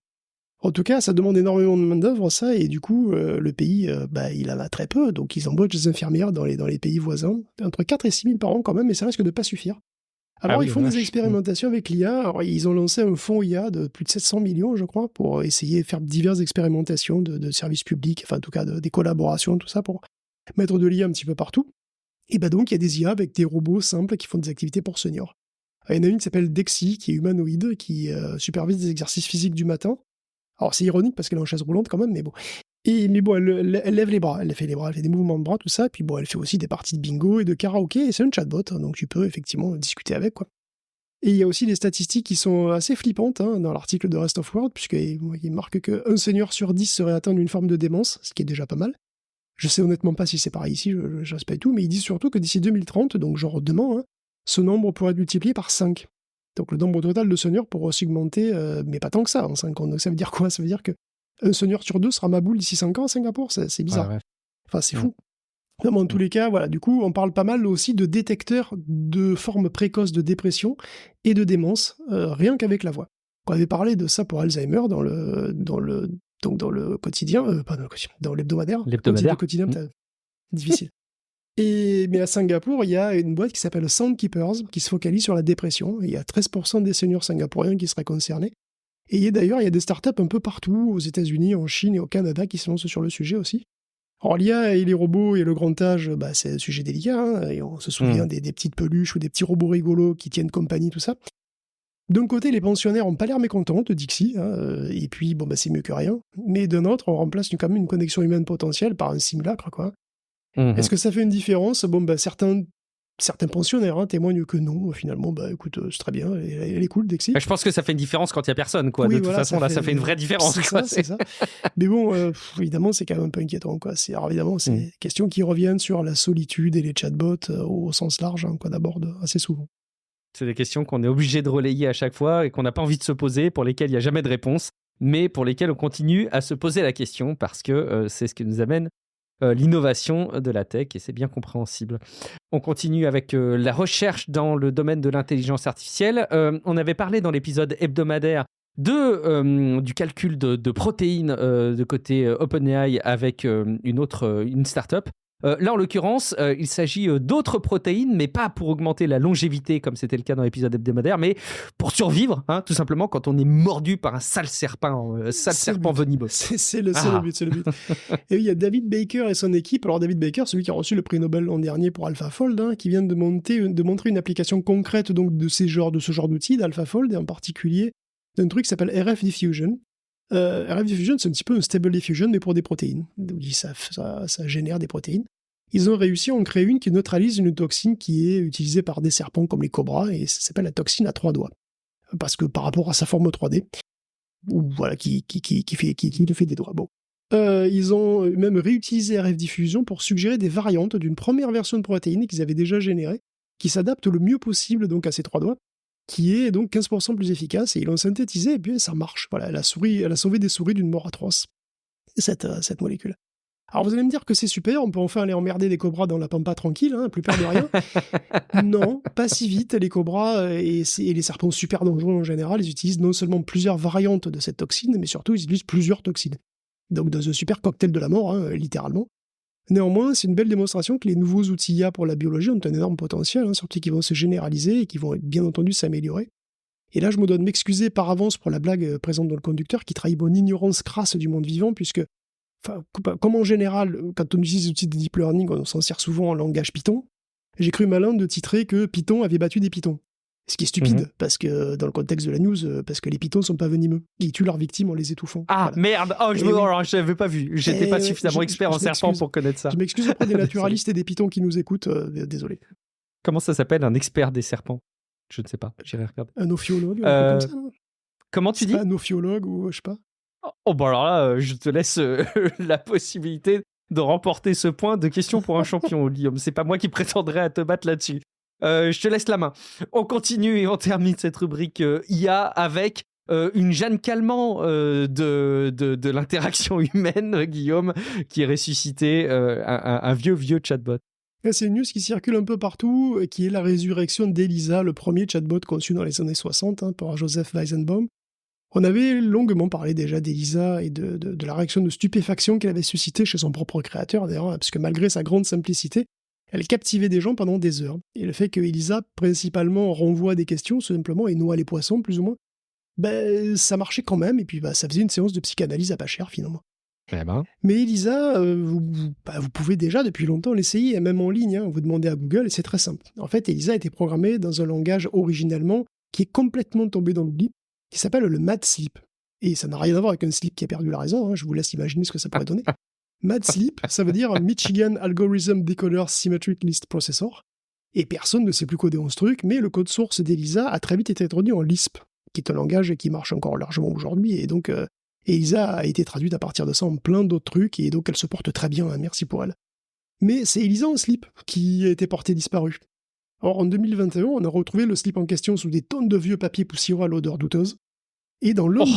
En tout cas, ça demande énormément de main-d'œuvre, ça, et du coup, le pays, il en a très peu, donc ils embauchent des infirmières dans les pays voisins, entre 4 et 6 000 par an quand même, mais ça risque de pas suffire. Alors, ils font des expérimentations avec l'IA. Alors, ils ont lancé un fonds IA de plus de 700 millions, je crois, pour essayer de faire diverses expérimentations de services publics, enfin, en tout cas, des collaborations, tout ça, pour mettre de l'IA un petit peu partout. Et donc, il y a des IA avec des robots simples qui font des activités pour seniors. Il y en a une qui s'appelle Dexy, qui est humanoïde, qui supervise des exercices physiques du matin. Alors, c'est ironique parce qu'elle est en chaise roulante quand même, mais bon. Mais bon, elle lève les bras, elle fait des mouvements de bras, tout ça, puis bon, elle fait aussi des parties de bingo et de karaoké, et c'est un chatbot, donc tu peux effectivement discuter avec, quoi. Et il y a aussi des statistiques qui sont assez flippantes dans l'article de Rest of World, puisqu'il marque qu'un senior sur 10 serait atteint d'une forme de démence, ce qui est déjà pas mal. Je sais honnêtement pas si c'est pareil ici, je ne sais pas du tout, mais ils disent surtout que d'ici 2030, donc genre demain, ce nombre pourrait être multiplié par 5. Donc le nombre total de seniors pourrait aussi augmenter, mais pas tant que ça, en 5 ans. Donc ça veut dire quoi ? Ça veut dire qu'un senior sur 2 sera maboule d'ici 5 ans à Singapour, c'est bizarre. Ouais. Enfin, c'est fou. Mais en tous les cas, voilà, du coup, on parle pas mal aussi de détecteurs de formes précoces de dépression et de démence, rien qu'avec la voix. On avait parlé de ça pour Alzheimer dans le quotidien, pas dans le quotidien, dans l'hebdomadaire. L'hebdomadaire. Le quotidien, difficile. Mais à Singapour, il y a une boîte qui s'appelle Soundkeepers, qui se focalise sur la dépression. Il y a 13% des seniors singapouriens qui seraient concernés. Et d'ailleurs, il y a des startups un peu partout, aux États-Unis, en Chine et au Canada, qui se lancent sur le sujet aussi. Alors, l'IA et les robots et le grand âge, c'est un sujet délicat, et on se souvient des petites peluches ou des petits robots rigolos qui tiennent compagnie, tout ça. D'un côté, les pensionnaires n'ont pas l'air mécontents de Dixie, et puis, c'est mieux que rien. Mais d'un autre, on remplace quand même une connexion humaine potentielle par un simulacre, quoi. Est-ce que ça fait une différence ? Certains pensionnaires témoignent que non, finalement, écoute, c'est très bien, elle est cool, Dixie. Je pense que ça fait une différence quand il n'y a personne, quoi. Oui, de toute façon, ça fait une vraie différence. C'est ça. Mais bon, évidemment, c'est quand même un peu inquiétant, quoi. Alors évidemment, c'est des questions qui reviennent sur la solitude et les chatbots au sens large, qu'on aborde assez souvent. C'est des questions qu'on est obligé de relayer à chaque fois et qu'on n'a pas envie de se poser, pour lesquelles il n'y a jamais de réponse, mais pour lesquelles on continue à se poser la question parce que c'est ce qui nous amène l'innovation de la tech, et c'est bien compréhensible. On continue avec la recherche dans le domaine de l'intelligence artificielle. On avait parlé dans l'épisode hebdomadaire du calcul de protéines de côté OpenAI avec une start-up. Là, en l'occurrence, il s'agit d'autres protéines, mais pas pour augmenter la longévité, comme c'était le cas dans l'épisode hebdomadaire, mais pour survivre, tout simplement, quand on est mordu par un sale serpent venimeux. C'est le but. Et il y a David Baker et son équipe. Alors, David Baker, celui qui a reçu le prix Nobel l'an dernier pour AlphaFold, qui vient de montrer une application concrète donc, de ce genre d'outils, d'AlphaFold, et en particulier d'un truc qui s'appelle RF Diffusion. RF Diffusion, c'est un petit peu un Stable Diffusion, mais pour des protéines. Donc, ça génère des protéines. Ils ont réussi à en créer une qui neutralise une toxine qui est utilisée par des serpents comme les cobras, et ça s'appelle la toxine à 3 doigts. Parce que par rapport à sa forme 3D, ou voilà, qui fait des doigts. Bon. Ils ont même réutilisé RF Diffusion pour suggérer des variantes d'une première version de protéine qu'ils avaient déjà générée, qui s'adapte le mieux possible donc à ces 3 doigts, qui est donc 15% plus efficace, et ils l'ont synthétisé, et puis ça marche. Voilà, elle a sauvé des souris d'une mort atroce, cette molécule. Alors vous allez me dire que c'est super, on peut enfin aller emmerder des cobras dans la pampa tranquille, plus peur de rien. Non, pas si vite. Les cobras et les serpents super dangereux en général, ils utilisent non seulement plusieurs variantes de cette toxine, mais surtout ils utilisent plusieurs toxines. Donc dans un super cocktail de la mort, littéralement. Néanmoins, c'est une belle démonstration que les nouveaux outils IA pour la biologie ont un énorme potentiel, surtout qu'ils vont se généraliser et qui vont bien entendu s'améliorer. Et là, je me dois de m'excuser par avance pour la blague présente dans le conducteur qui trahit mon ignorance crasse du monde vivant, puisque, comme en général, quand on utilise les outils de deep learning, on s'en sert souvent en langage Python, j'ai cru malin de titrer que Python avait battu des Pythons. Ce qui est stupide, parce que dans le contexte de la news, parce que les Pythons sont pas venimeux. Ils tuent leurs victimes en les étouffant. Ah, voilà. Merde. Je n'avais pas vu. J'étais pas suffisamment expert en serpent pour connaître ça. Je m'excuse auprès des naturalistes et des Pythons qui nous écoutent. Désolé. Comment ça s'appelle, un expert des serpents ? Je ne sais pas. J'irai regarder. Un ophiologue, comme ça, non ? Comment tu dis ? Un ophiologue ou je sais pas. Oh, bah alors là, je te laisse la possibilité de remporter ce point de question pour un champion, Guillaume. C'est pas moi qui prétendrai à te battre là-dessus. Je te laisse la main. On continue et on termine cette rubrique IA avec une Jeanne Calment de l'interaction humaine, Guillaume, qui est ressuscité un vieux chatbot. C'est une news qui circule un peu partout, qui est la résurrection d'Elisa, le premier chatbot conçu dans les années 60 par Joseph Weizenbaum. On avait longuement parlé déjà d'Elisa et de la réaction de stupéfaction qu'elle avait suscitée chez son propre créateur, d'ailleurs, parce que malgré sa grande simplicité, elle captivait des gens pendant des heures. Et le fait que Elisa, principalement, renvoie des questions, simplement, et noie les poissons, plus ou moins, ça marchait quand même, et puis ça faisait une séance de psychanalyse à pas cher, finalement. Mais Elisa, vous pouvez déjà depuis longtemps l'essayer, même en ligne, vous demandez à Google, et c'est très simple. En fait, Elisa a été programmée dans un langage originellement qui est complètement tombé dans l'oubli, qui s'appelle le MadSlip. Et ça n'a rien à voir avec un slip qui a perdu la raison, je vous laisse imaginer ce que ça pourrait donner. MadSlip, ça veut dire Michigan Algorithm Decoder Symmetric List Processor. et personne ne sait plus coder 11 trucs, mais le code source d'Elisa a très vite été traduit en Lisp, qui est un langage qui marche encore largement aujourd'hui, et donc Elisa a été traduite à partir de ça en plein d'autres trucs, et donc elle se porte très bien, hein, merci pour elle. Mais c'est Elisa en slip qui a été porté disparu. Or, en 2021, on a retrouvé le slip en question sous des tonnes de vieux papiers poussiéreux à l'odeur douteuse. Et dans l'homme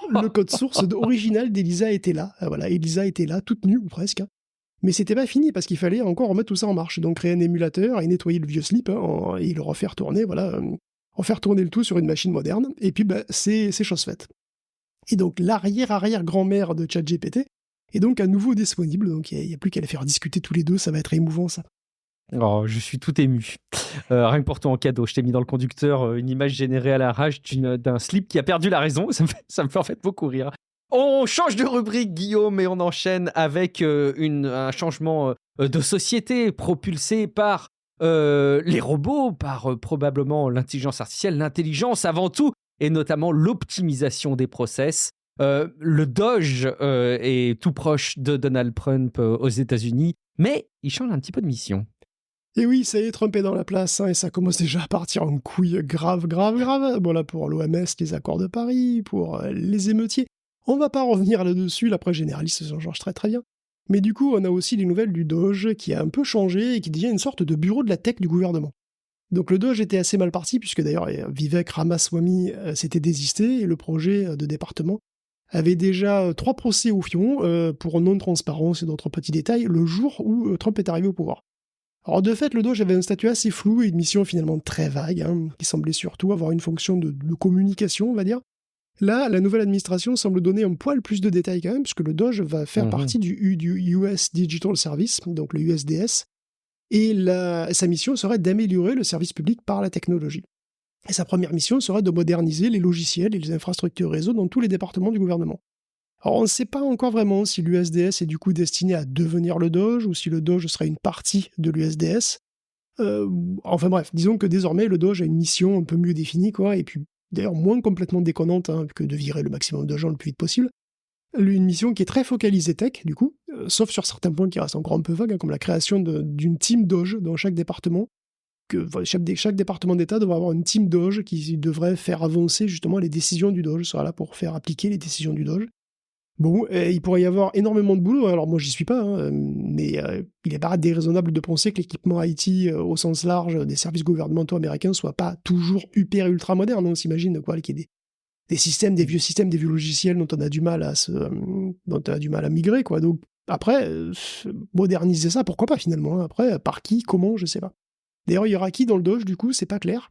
2, le code source original d'Elisa était là. Voilà, Elisa était là, toute nue, ou presque. Mais c'était pas fini, parce qu'il fallait encore remettre tout ça en marche. Donc créer un émulateur et nettoyer le vieux slip, et le refaire tourner, refaire tourner le tout sur une machine moderne. Et puis, c'est chose faite. Et donc, l'arrière-arrière-grand-mère de ChatGPT est donc à nouveau disponible. Donc, il n'y a plus qu'à les faire discuter tous les deux, ça va être émouvant, ça. Oh, je suis tout ému. Rien que pour toi en cadeau, je t'ai mis dans le conducteur une image générée à l'arrache d'un slip qui a perdu la raison. Ça me fait en fait beaucoup rire. On change de rubrique, Guillaume, et on enchaîne avec un changement de société propulsé par les robots, par probablement l'intelligence artificielle, l'intelligence avant tout, et notamment l'optimisation des process. Le Doge est tout proche de Donald Trump aux États-Unis, mais il change un petit peu de mission. Et oui, ça y est, Trump est dans la place, et ça commence déjà à partir en couille grave. Bon là, pour l'OMS, les accords de Paris, pour les émeutiers. On va pas revenir là-dessus, l'après généraliste s'en charge très très bien. Mais du coup, on a aussi les nouvelles du Doge, qui a un peu changé, et qui devient une sorte de bureau de la tech du gouvernement. Donc le Doge était assez mal parti, puisque d'ailleurs Vivek Ramaswamy s'était désisté, et le projet de département avait déjà 3 procès au fion, pour non-transparence et d'autres petits détails, le jour où Trump est arrivé au pouvoir. Alors de fait, le Doge avait un statut assez flou et une mission finalement très vague, qui semblait surtout avoir une fonction de communication, on va dire. Là, la nouvelle administration semble donner un poil plus de détails quand même, puisque le Doge va faire partie du US Digital Service, donc le USDS, et sa mission serait d'améliorer le service public par la technologie. Et sa première mission serait de moderniser les logiciels et les infrastructures réseau dans tous les départements du gouvernement. Alors on ne sait pas encore vraiment si l'USDS est du coup destiné à devenir le Doge ou si le Doge serait une partie de l'USDS. Enfin bref, disons que désormais le Doge a une mission un peu mieux définie, quoi, et puis d'ailleurs moins complètement déconnante que de virer le maximum de gens le plus vite possible. Une mission qui est très focalisée tech, du coup, sauf sur certains points qui restent encore un peu vagues, comme la création d'une team Doge dans chaque département. Chaque département d'État devrait avoir une team Doge qui devrait faire avancer justement les décisions du Doge, sera là pour faire appliquer les décisions du Doge. Bon, il pourrait y avoir énormément de boulot, alors moi j'y suis pas, mais il n'est pas déraisonnable de penser que l'équipement IT au sens large des services gouvernementaux américains soit pas toujours hyper ultra moderne. On s'imagine quoi, qu'il y ait des systèmes, des vieux logiciels dont on a du mal à migrer, quoi. Donc après, moderniser ça, pourquoi pas finalement, Après, par qui, comment, je sais pas. D'ailleurs, il y aura qui dans le Doge, du coup, c'est pas clair.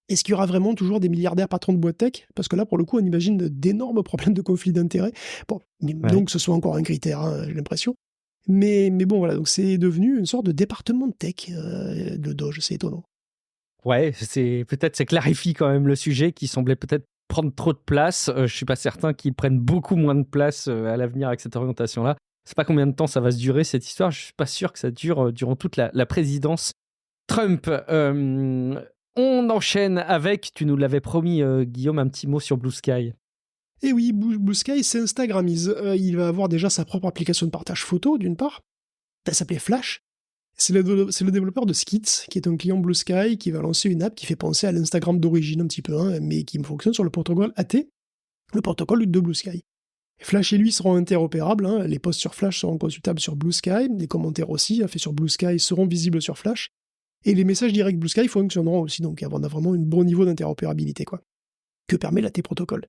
Est-ce qu'il y aura vraiment toujours des milliardaires patrons de boîtes tech ? Parce que là, pour le coup, on imagine d'énormes problèmes de conflit d'intérêts. Bon, donc ce soit encore un critère, j'ai l'impression. Mais bon, voilà, donc c'est devenu une sorte de département de tech, le Doge, c'est étonnant. Ouais, peut-être ça clarifie quand même le sujet qui semblait peut-être prendre trop de place. Je suis pas certain qu'ils prennent beaucoup moins de place à l'avenir avec cette orientation-là. Je sais pas combien de temps ça va se durer cette histoire. Je suis pas sûr que ça dure durant toute la présidence Trump. On enchaîne avec, tu nous l'avais promis, Guillaume, un petit mot sur Blue Sky. Et oui, Blue Sky, c'est Instagramise. Il va avoir déjà sa propre application de partage photo, d'une part. Elle s'appelait Flash. C'est le développeur de Skits, qui est un client Blue Sky, qui va lancer une app qui fait penser à l'Instagram d'origine un petit peu, mais qui fonctionne sur le protocole AT, le protocole de Blue Sky. Flash et lui seront interopérables, les posts sur Flash seront consultables sur Blue Sky, les commentaires aussi faits sur Blue Sky seront visibles sur Flash, et les messages directs Blue Sky fonctionneront aussi, donc on a vraiment un bon niveau d'interopérabilité, quoi, que permet l'AT protocole.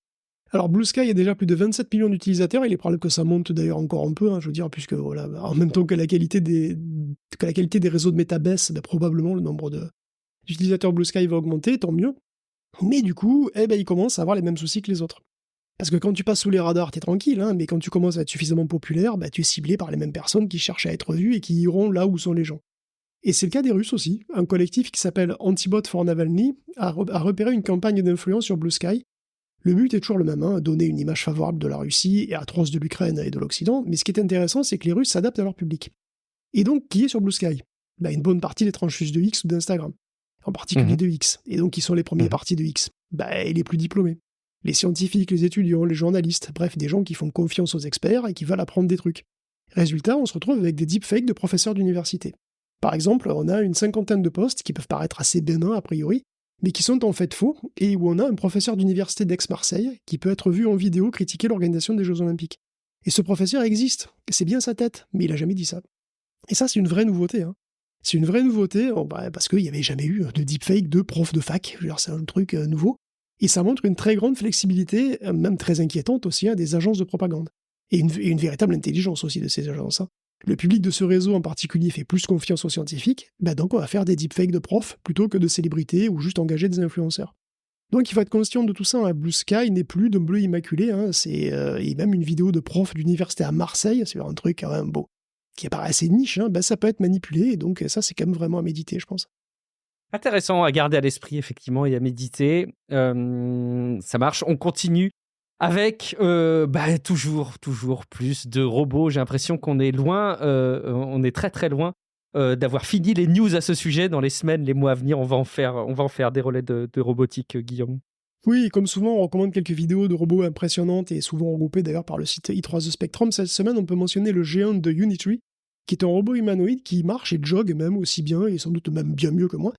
Alors Blue Sky a déjà plus de 27 millions d'utilisateurs, il est probable que ça monte d'ailleurs encore un peu, je veux dire, puisque voilà, en même temps que la qualité des réseaux de méta baisse, probablement le nombre d'utilisateurs Blue Sky va augmenter, tant mieux. Mais du coup, il commence à avoir les mêmes soucis que les autres. Parce que quand tu passes sous les radars, t'es tranquille, mais quand tu commences à être suffisamment populaire, tu es ciblé par les mêmes personnes qui cherchent à être vues et qui iront là où sont les gens. Et c'est le cas des Russes aussi. Un collectif qui s'appelle Antibot for Navalny a repéré une campagne d'influence sur Blue Sky. Le but est toujours le même, donner une image favorable de la Russie et atroce de l'Ukraine et de l'Occident, mais ce qui est intéressant, c'est que les Russes s'adaptent à leur public. Et donc, qui est sur Blue Sky ? Une bonne partie des tranches de X ou d'Instagram, en particulier de X. Et donc, qui sont les premiers partis de X ? Les plus diplômés. Les scientifiques, les étudiants, les journalistes, bref, des gens qui font confiance aux experts et qui veulent apprendre des trucs. Résultat, on se retrouve avec des deepfakes de professeurs d'université. Par exemple, on a une 50aine de posts qui peuvent paraître assez bénins a priori, mais qui sont en fait faux, et où on a un professeur d'université d'Aix-Marseille qui peut être vu en vidéo critiquer l'organisation des Jeux Olympiques. Et ce professeur existe, c'est bien sa tête, mais il a jamais dit ça. Et ça, c'est une vraie nouveauté. C'est une vraie nouveauté, parce qu'il n'y avait jamais eu de deepfake de prof de fac, je veux dire, c'est un truc nouveau. Et ça montre une très grande flexibilité, même très inquiétante aussi, des agences de propagande. Et une véritable intelligence aussi de ces agences. Le public de ce réseau en particulier fait plus confiance aux scientifiques, donc on va faire des deepfakes de profs plutôt que de célébrités ou juste engager des influenceurs. Donc il faut être conscient de tout ça. Blue Sky n'est plus d'un bleu immaculé, c'est et même une vidéo de prof d'université à Marseille, c'est un truc quand même beau, qui apparaît assez niche, ça peut être manipulé, et donc ça c'est quand même vraiment à méditer, je pense. Intéressant à garder à l'esprit, effectivement, et à méditer. Ça marche. On continue avec toujours plus de robots. J'ai l'impression qu'on est loin, on est très très loin d'avoir fini les news à ce sujet. Dans les semaines, les mois à venir, on va en faire des relais de robotique, Guillaume. Oui, comme souvent, on recommande quelques vidéos de robots impressionnantes et souvent regroupées d'ailleurs par le site i3The Spectrum. Cette semaine, on peut mentionner le géant de Unitree, qui est un robot humanoïde qui marche et jogue même aussi bien, et sans doute même bien mieux que moi.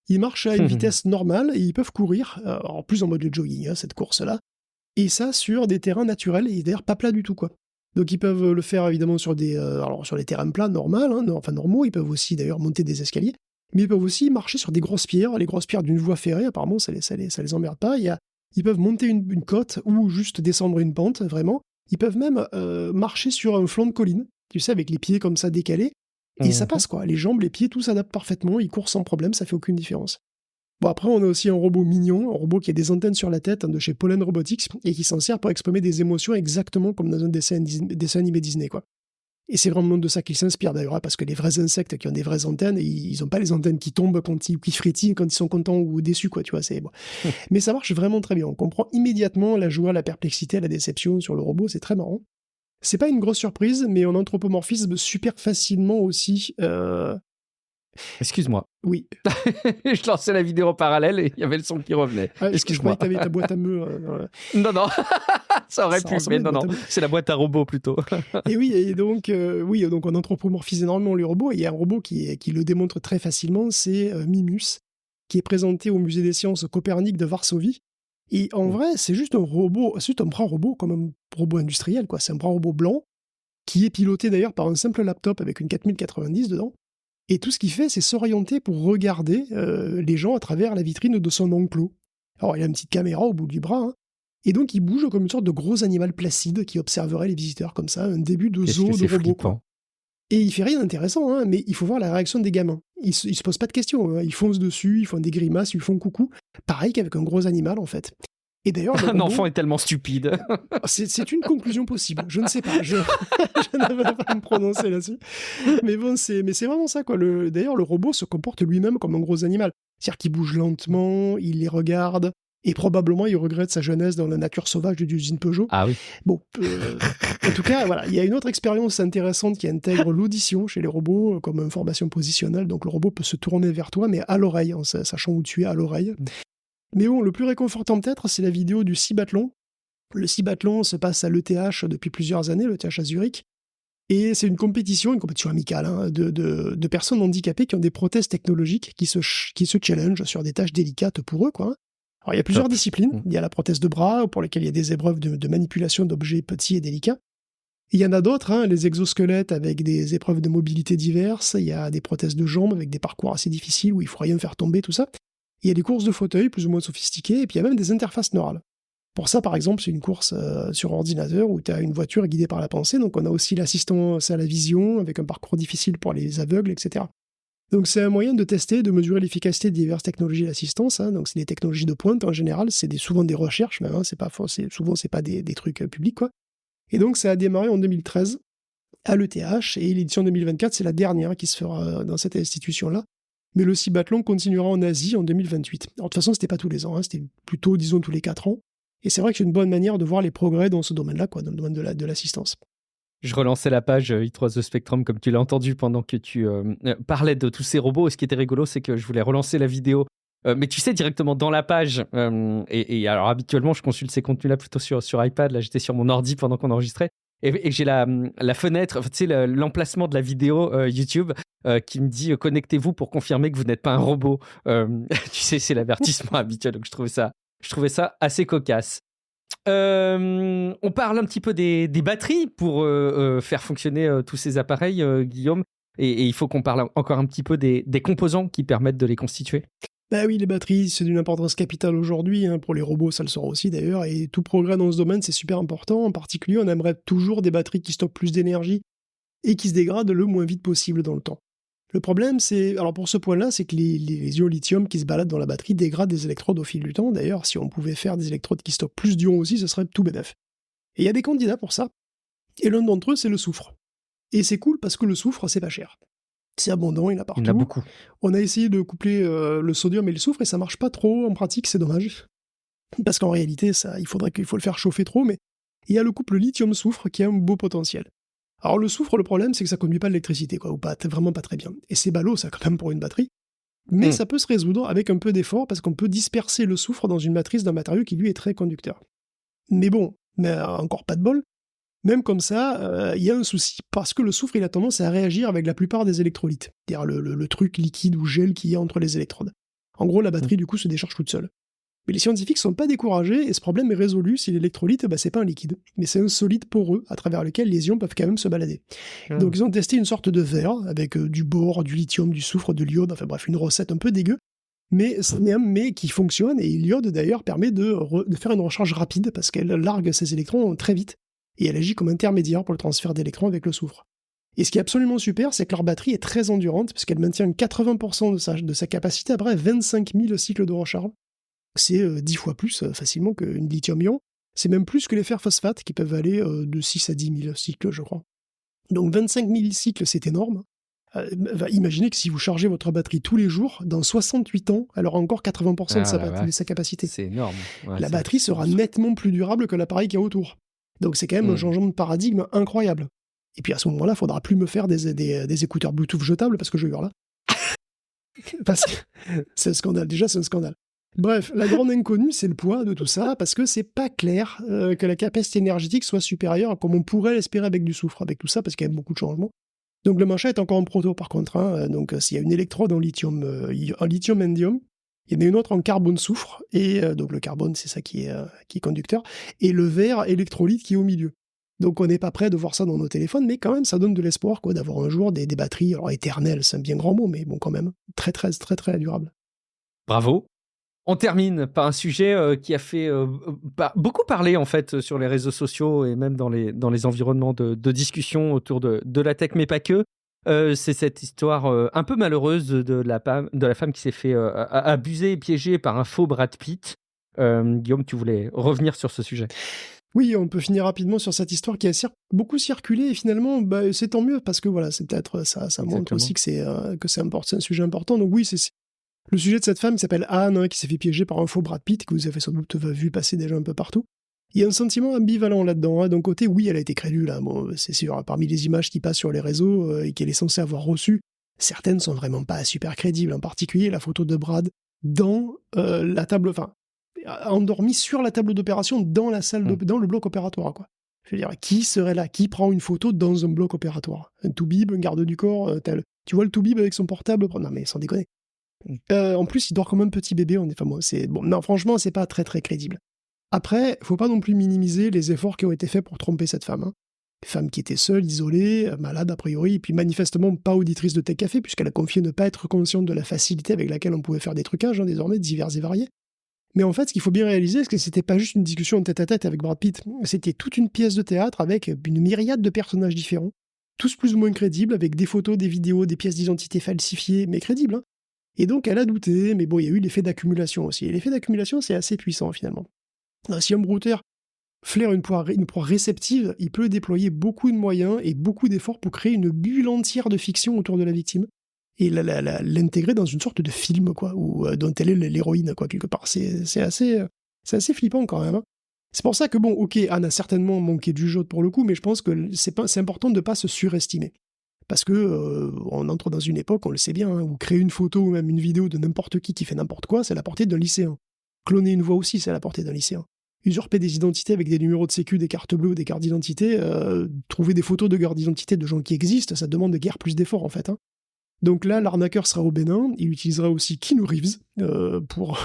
Il marche à une vitesse normale et ils peuvent courir, en plus en mode de jogging, cette course-là, et ça sur des terrains naturels, et d'ailleurs pas plats du tout, quoi. Donc ils peuvent le faire évidemment sur des terrains plats normaux, ils peuvent aussi d'ailleurs monter des escaliers, mais ils peuvent aussi marcher sur des grosses pierres, les grosses pierres d'une voie ferrée, apparemment ça les emmerde pas. Ils peuvent monter une côte ou juste descendre une pente, vraiment. Ils peuvent même marcher sur un flanc de colline, tu sais, avec les pieds comme ça décalés, et ça passe, quoi. Les jambes, les pieds, tout s'adapte parfaitement, ils courent sans problème, ça fait aucune différence. Bon, après, on a aussi un robot mignon, un robot qui a des antennes sur la tête, de chez Pollen Robotics, et qui s'en sert pour exprimer des émotions exactement comme dans un dessin animé Disney, quoi. Et c'est vraiment de ça qu'il s'inspire d'ailleurs, parce que les vrais insectes qui ont des vraies antennes, ils n'ont pas les antennes qui tombent qui frétillent quand ils sont contents ou déçus, quoi, tu vois, c'est bon. Mais ça marche vraiment très bien, on comprend immédiatement la joie, la perplexité, la déception sur le robot, c'est très marrant. C'est pas une grosse surprise, mais on anthropomorphisme super facilement aussi. Excuse-moi. Oui. Je lançais la vidéo en parallèle et il y avait le son qui revenait. Excuse-moi. Je croyais que t'avais ta boîte à meux. Non. Ça aurait pu, mais non. C'est la boîte à robots plutôt. Et donc on anthropomorphise énormément les robots. Et il y a un robot qui le démontre très facilement, c'est Mimus, qui est présenté au Musée des Sciences Copernic de Varsovie. Et en vrai, c'est juste un robot, c'est un bras robot comme un robot industriel, quoi. C'est un bras robot blanc qui est piloté d'ailleurs par un simple laptop avec une 4090 dedans. Et tout ce qu'il fait, c'est s'orienter pour regarder les gens à travers la vitrine de son enclos. Alors, il a une petite caméra au bout du bras, et donc il bouge comme une sorte de gros animal placide qui observerait les visiteurs comme ça, un début de zoo de robot, quoi. Et il fait rien d'intéressant, mais il faut voir la réaction des gamins. Ils se posent pas de questions, ils foncent dessus, ils font des grimaces, ils font coucou. Pareil qu'avec un gros animal, en fait. Et d'ailleurs, un enfant est tellement stupide. C'est une conclusion possible. Je ne sais pas. Je ne vais pas me prononcer là-dessus. Mais bon, c'est vraiment ça, quoi. D'ailleurs, le robot se comporte lui-même comme un gros animal. C'est-à-dire qu'il bouge lentement, il les regarde, et probablement il regrette sa jeunesse dans la nature sauvage de l'usine Peugeot. Ah oui. Bon, en tout cas, voilà. Il y a une autre expérience intéressante qui intègre l'audition chez les robots comme information positionnelle. Donc le robot peut se tourner vers toi, mais à l'oreille, en sachant où tu es à l'oreille. Mais bon, le plus réconfortant peut-être, c'est la vidéo du Cibathlon. Le Cibathlon se passe à l'ETH depuis plusieurs années, l'ETH à Zurich. Et c'est une compétition amicale, de personnes handicapées qui ont des prothèses technologiques qui se challengent sur des tâches délicates pour eux, quoi. Alors, il y a plusieurs disciplines. Il y a la prothèse de bras, pour lesquelles il y a des épreuves de manipulation d'objets petits et délicats. Il y en a d'autres, les exosquelettes avec des épreuves de mobilité diverses. Il y a des prothèses de jambes avec des parcours assez difficiles où il faut rien faire tomber, tout ça. Il y a des courses de fauteuils plus ou moins sophistiquées, et puis il y a même des interfaces neurales. Pour ça, par exemple, c'est une course sur ordinateur où tu as une voiture guidée par la pensée, donc on a aussi l'assistance à la vision, avec un parcours difficile pour les aveugles, etc. Donc c'est un moyen de tester, de mesurer l'efficacité de diverses technologies d'assistance, donc c'est des technologies de pointe en général, c'est souvent des recherches même, souvent c'est pas des trucs publics, quoi. Et donc ça a démarré en 2013 à l'ETH, et l'édition 2024, c'est la dernière qui se fera dans cette institution-là. Mais le Cibathlon continuera en Asie en 2028. Alors, de toute façon, c'était pas tous les ans, c'était plutôt, disons, tous les 4 ans. Et c'est vrai que c'est une bonne manière de voir les progrès dans ce domaine-là, quoi, dans le domaine de l'assistance. Je relançais la page i3The Spectrum, comme tu l'as entendu pendant que tu parlais de tous ces robots. Et ce qui était rigolo, c'est que je voulais relancer la vidéo. Mais tu sais, directement dans la page. Et alors, habituellement, je consulte ces contenus-là plutôt sur iPad. Là, j'étais sur mon ordi pendant qu'on enregistrait. et j'ai la fenêtre, tu sais, l'emplacement de la vidéo YouTube qui me dit connectez-vous pour confirmer que vous n'êtes pas un robot. Tu sais, c'est l'avertissement habituel, donc je trouvais ça assez cocasse. On parle un petit peu des batteries pour faire fonctionner tous ces appareils, Guillaume, et il faut qu'on parle encore un petit peu des composants qui permettent de les constituer. Bah oui, les batteries, c'est d'une importance capitale aujourd'hui, hein. Pour les robots, ça le sera aussi d'ailleurs, et tout progrès dans ce domaine, c'est super important. En particulier, on aimerait toujours des batteries qui stockent plus d'énergie et qui se dégradent le moins vite possible dans le temps. Le problème, alors pour ce point-là, c'est que les ions lithium qui se baladent dans la batterie dégradent des électrodes au fil du temps. D'ailleurs, si on pouvait faire des électrodes qui stockent plus d'ions aussi, ce serait tout bénef. Et il y a des candidats pour ça, et l'un d'entre eux, c'est le soufre. Et c'est cool parce que le soufre, c'est pas cher. C'est abondant, il y en a partout. Il y en a beaucoup. On a essayé de coupler le sodium et le soufre et ça marche pas trop en pratique, c'est dommage. Parce qu'en réalité, il faut le faire chauffer trop, mais il y a le couple lithium-soufre qui a un beau potentiel. Alors le soufre, le problème, c'est que ça conduit pas de l'électricité, quoi, ou pas, vraiment pas très bien. Et c'est ballot, ça, quand même, pour une batterie. Mais ça peut se résoudre avec un peu d'effort parce qu'on peut disperser le soufre dans une matrice d'un matériau qui, lui, est très conducteur. Mais bon, encore pas de bol. Même comme ça, il y a un souci, parce que le soufre, il a tendance à réagir avec la plupart des électrolytes, c'est-à-dire le truc liquide ou gel qu'il y a entre les électrodes. En gros, la batterie, du coup, se décharge toute seule. Mais les scientifiques sont pas découragés, et ce problème est résolu si l'électrolyte, c'est pas un liquide, mais c'est un solide poreux, à travers lequel les ions peuvent quand même se balader. Donc ils ont testé une sorte de verre, avec du bore, du lithium, du soufre, de l'iode, enfin bref, une recette un peu dégueu, mais qui fonctionne, et l'iode d'ailleurs permet de faire une recharge rapide, parce qu'elle largue ses électrons très vite, et elle agit comme intermédiaire pour le transfert d'électrons avec le soufre. Et ce qui est absolument super, c'est que leur batterie est très endurante, parce qu'elle maintient 80% de sa capacité après 25 000 cycles de recharge. C'est 10 fois plus facilement qu'une lithium-ion. C'est même plus que les fers phosphates, qui peuvent aller de 6 à 10 000 cycles, je crois. Donc 25 000 cycles, c'est énorme. Imaginez que si vous chargez votre batterie tous les jours, dans 68 ans, elle aura encore 80% de sa capacité. C'est énorme. Ouais, la batterie sera nettement plus durable que l'appareil qu'il y a autour. Donc c'est quand même un changement de paradigme incroyable. Et puis à ce moment-là, il faudra plus me faire des écouteurs Bluetooth jetables parce que je hurle là. Parce que c'est un scandale, déjà c'est un scandale. Bref, la grande inconnue, c'est le poids de tout ça, parce que c'est pas clair que la capacité énergétique soit supérieure à comme on pourrait l'espérer avec du soufre, avec tout ça, parce qu'il y a beaucoup de changements. Donc le machin est encore en proto par contre, hein. Donc s'il y a une électrode en lithium indium, il y en a une autre en carbone-soufre, et donc le carbone, c'est ça qui est conducteur, et le verre électrolyte qui est au milieu. Donc on n'est pas prêt de voir ça dans nos téléphones, mais quand même, ça donne de l'espoir quoi, d'avoir un jour des batteries, alors éternelles, c'est un bien grand mot, mais bon, quand même, très, très, très, très durable. Bravo. On termine par un sujet qui a fait beaucoup parler, en fait, sur les réseaux sociaux et même dans les environnements de discussion autour de la tech, mais pas que. C'est cette histoire un peu malheureuse de la femme qui s'est fait abuser et piéger par un faux Brad Pitt. Guillaume, tu voulais revenir sur ce sujet? Oui, on peut finir rapidement sur cette histoire qui a beaucoup circulé, et finalement, c'est tant mieux, parce que voilà, c'est peut-être ça montre aussi que c'est un sujet important. Donc oui, c'est le sujet de cette femme qui s'appelle Anne, hein, qui s'est fait piéger par un faux Brad Pitt, que vous avez sans doute vu passer déjà un peu partout. Il y a un sentiment ambivalent là-dedans, hein. D'un côté, oui, elle a été crédule, hein. Bon, c'est sûr, parmi les images qui passent sur les réseaux et qu'elle est censée avoir reçues, certaines sont vraiment pas super crédibles, en particulier la photo de Brad dans la table, enfin, endormi sur la table d'opération dans la salle, dans le bloc opératoire, quoi. Je veux dire, qui serait là? Qui prend une photo dans un bloc opératoire? Un toubib, un garde du corps, tel. Tu vois le toubib avec son portable? Non mais sans déconner. En plus, il dort comme un petit bébé. Non, franchement, c'est pas très très crédible. Après, faut pas non plus minimiser les efforts qui ont été faits pour tromper cette femme. Hein. Femme qui était seule, isolée, malade a priori, et puis manifestement pas auditrice de Tech Café, puisqu'elle a confié ne pas être consciente de la facilité avec laquelle on pouvait faire des trucages, hein, désormais divers et variés. Mais en fait, ce qu'il faut bien réaliser, c'est que c'était pas juste une discussion tête-à-tête avec Brad Pitt, c'était toute une pièce de théâtre avec une myriade de personnages différents, tous plus ou moins crédibles, avec des photos, des vidéos, des pièces d'identité falsifiées, mais crédibles. Hein. Et donc elle a douté, mais bon, il y a eu l'effet d'accumulation aussi. Et l'effet d'accumulation, c'est assez puissant finalement. Alors, si un brouteur flaire une proie réceptive, il peut déployer beaucoup de moyens et beaucoup d'efforts pour créer une bulle entière de fiction autour de la victime et l'intégrer dans une sorte de film, quoi, dont elle est l'héroïne, quoi, quelque part. C'est assez flippant quand même. Hein. C'est pour ça que, bon, ok, Anne a certainement manqué du jeu pour le coup, mais je pense que c'est important de ne pas se surestimer. Parce que on entre dans une époque, on le sait bien, hein, où créer une photo ou même une vidéo de n'importe qui fait n'importe quoi, c'est à la portée d'un lycéen. Cloner une voix aussi, c'est à la portée d'un lycéen. usurper des identités avec des numéros de sécu, des cartes bleues ou des cartes d'identité, trouver des photos de cartes d'identité de gens qui existent, ça demande guère plus d'efforts en fait. Hein. Donc là, l'arnaqueur sera au Bénin, il utilisera aussi Keanu Reeves pour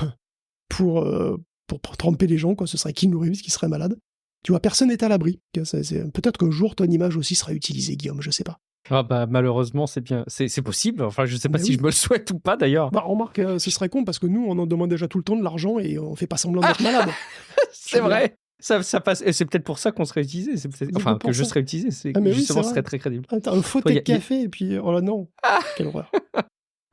tromper les gens, quoi. Ce serait Keanu Reeves qui serait malade. Tu vois, personne n'est à l'abri. Peut-être qu'un jour, ton image aussi sera utilisée, Guillaume, je sais pas. Ah bah malheureusement c'est possible, enfin je sais pas Mais si oui. je me le souhaite ou pas d'ailleurs. Bah remarque, ce serait con parce que nous on en demande déjà tout le temps de l'argent et on fait pas semblant d'être malade. C'est vrai, ça passe, et c'est peut-être pour ça qu'on serait utilisé, enfin que je serais utilisé, c'est oui, justement c'est ce serait très crédible. Ah, t'as un faux tech café et puis oh là non, quelle horreur.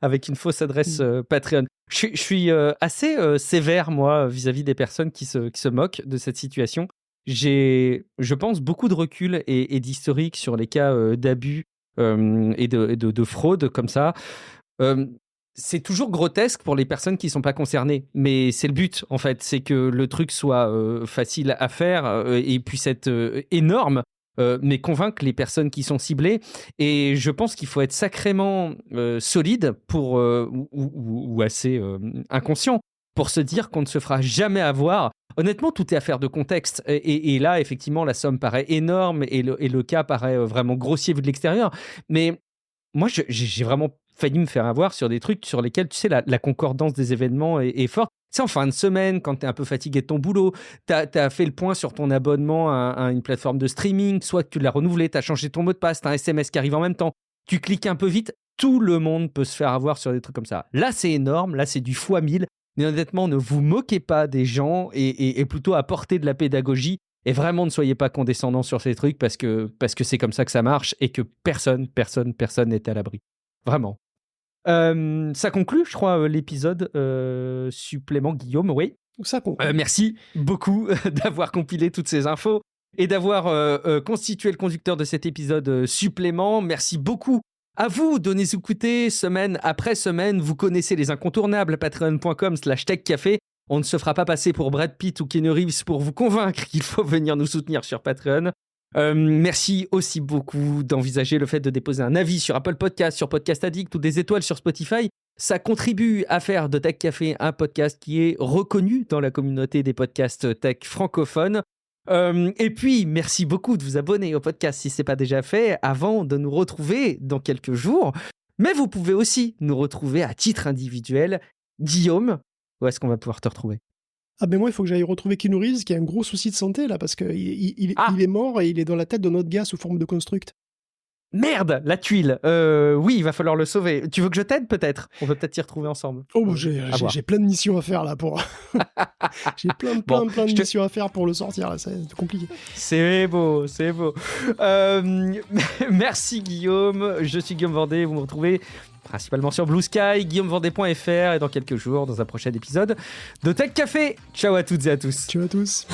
Avec une fausse adresse Patreon. Je suis assez sévère moi vis-à-vis des personnes qui se moquent de cette situation. J'ai, je pense, beaucoup de recul et d'historique sur les cas d'abus et de fraude comme ça. C'est toujours grotesque pour les personnes qui ne sont pas concernées, mais c'est le but en fait, c'est que le truc soit facile à faire et puisse être énorme, mais convaincre les personnes qui sont ciblées. Et je pense qu'il faut être sacrément solide ou assez inconscient pour se dire qu'on ne se fera jamais avoir. Honnêtement, tout est affaire de contexte. Et là, effectivement, la somme paraît énorme et le cas paraît vraiment grossier vu de l'extérieur. Mais moi, j'ai vraiment failli me faire avoir sur des trucs sur lesquels, tu sais, la concordance des événements est forte. C'est en fin de semaine, quand tu es un peu fatigué de ton boulot, tu as fait le point sur ton abonnement à une plateforme de streaming, soit que tu l'as renouvelé, tu as changé ton mot de passe, tu as un SMS qui arrive en même temps, tu cliques un peu vite, tout le monde peut se faire avoir sur des trucs comme ça. Là, c'est énorme, là, c'est du fois 1000. Mais honnêtement, ne vous moquez pas des gens et plutôt apportez de la pédagogie. Et vraiment, ne soyez pas condescendants sur ces trucs parce que c'est comme ça que ça marche et que personne n'est à l'abri. Vraiment. Ça conclut, je crois, l'épisode supplément, Guillaume. Oui. Ça conclut. Merci beaucoup d'avoir compilé toutes ces infos et d'avoir constitué le conducteur de cet épisode supplément. Merci beaucoup à vous de nous écouter semaine après semaine. Vous connaissez les incontournables, patreon.com/techcafé. On ne se fera pas passer pour Brad Pitt ou Keanu Reeves pour vous convaincre qu'il faut venir nous soutenir sur Patreon. Merci aussi beaucoup d'envisager le fait de déposer un avis sur Apple Podcast, sur Podcast Addict ou des étoiles sur Spotify. Ça contribue à faire de Tech Café un podcast qui est reconnu dans la communauté des podcasts tech francophones. Et puis, merci beaucoup de vous abonner au podcast si ce n'est pas déjà fait avant de nous retrouver dans quelques jours. Mais vous pouvez aussi nous retrouver à titre individuel. Guillaume, où est-ce qu'on va pouvoir te retrouver ? Ah ben moi, il faut que j'aille retrouver Keanu Reeves qui a un gros souci de santé là parce qu'il il est mort et il est dans la tête d'un autre gars sous forme de construct. Merde, la tuile. Oui, il va falloir le sauver. Tu veux que je t'aide peut-être ? On peut peut-être s'y retrouver ensemble. Oh, j'ai plein de missions à faire là pour. J'ai plein de missions à faire pour le sortir là, c'est compliqué. C'est beau. Merci Guillaume. Je suis Guillaume Vendée. Vous me retrouvez principalement sur Blue Sky, guillaumevendée.fr et dans quelques jours dans un prochain épisode de Tech Café. Ciao à toutes et à tous. Ciao à tous.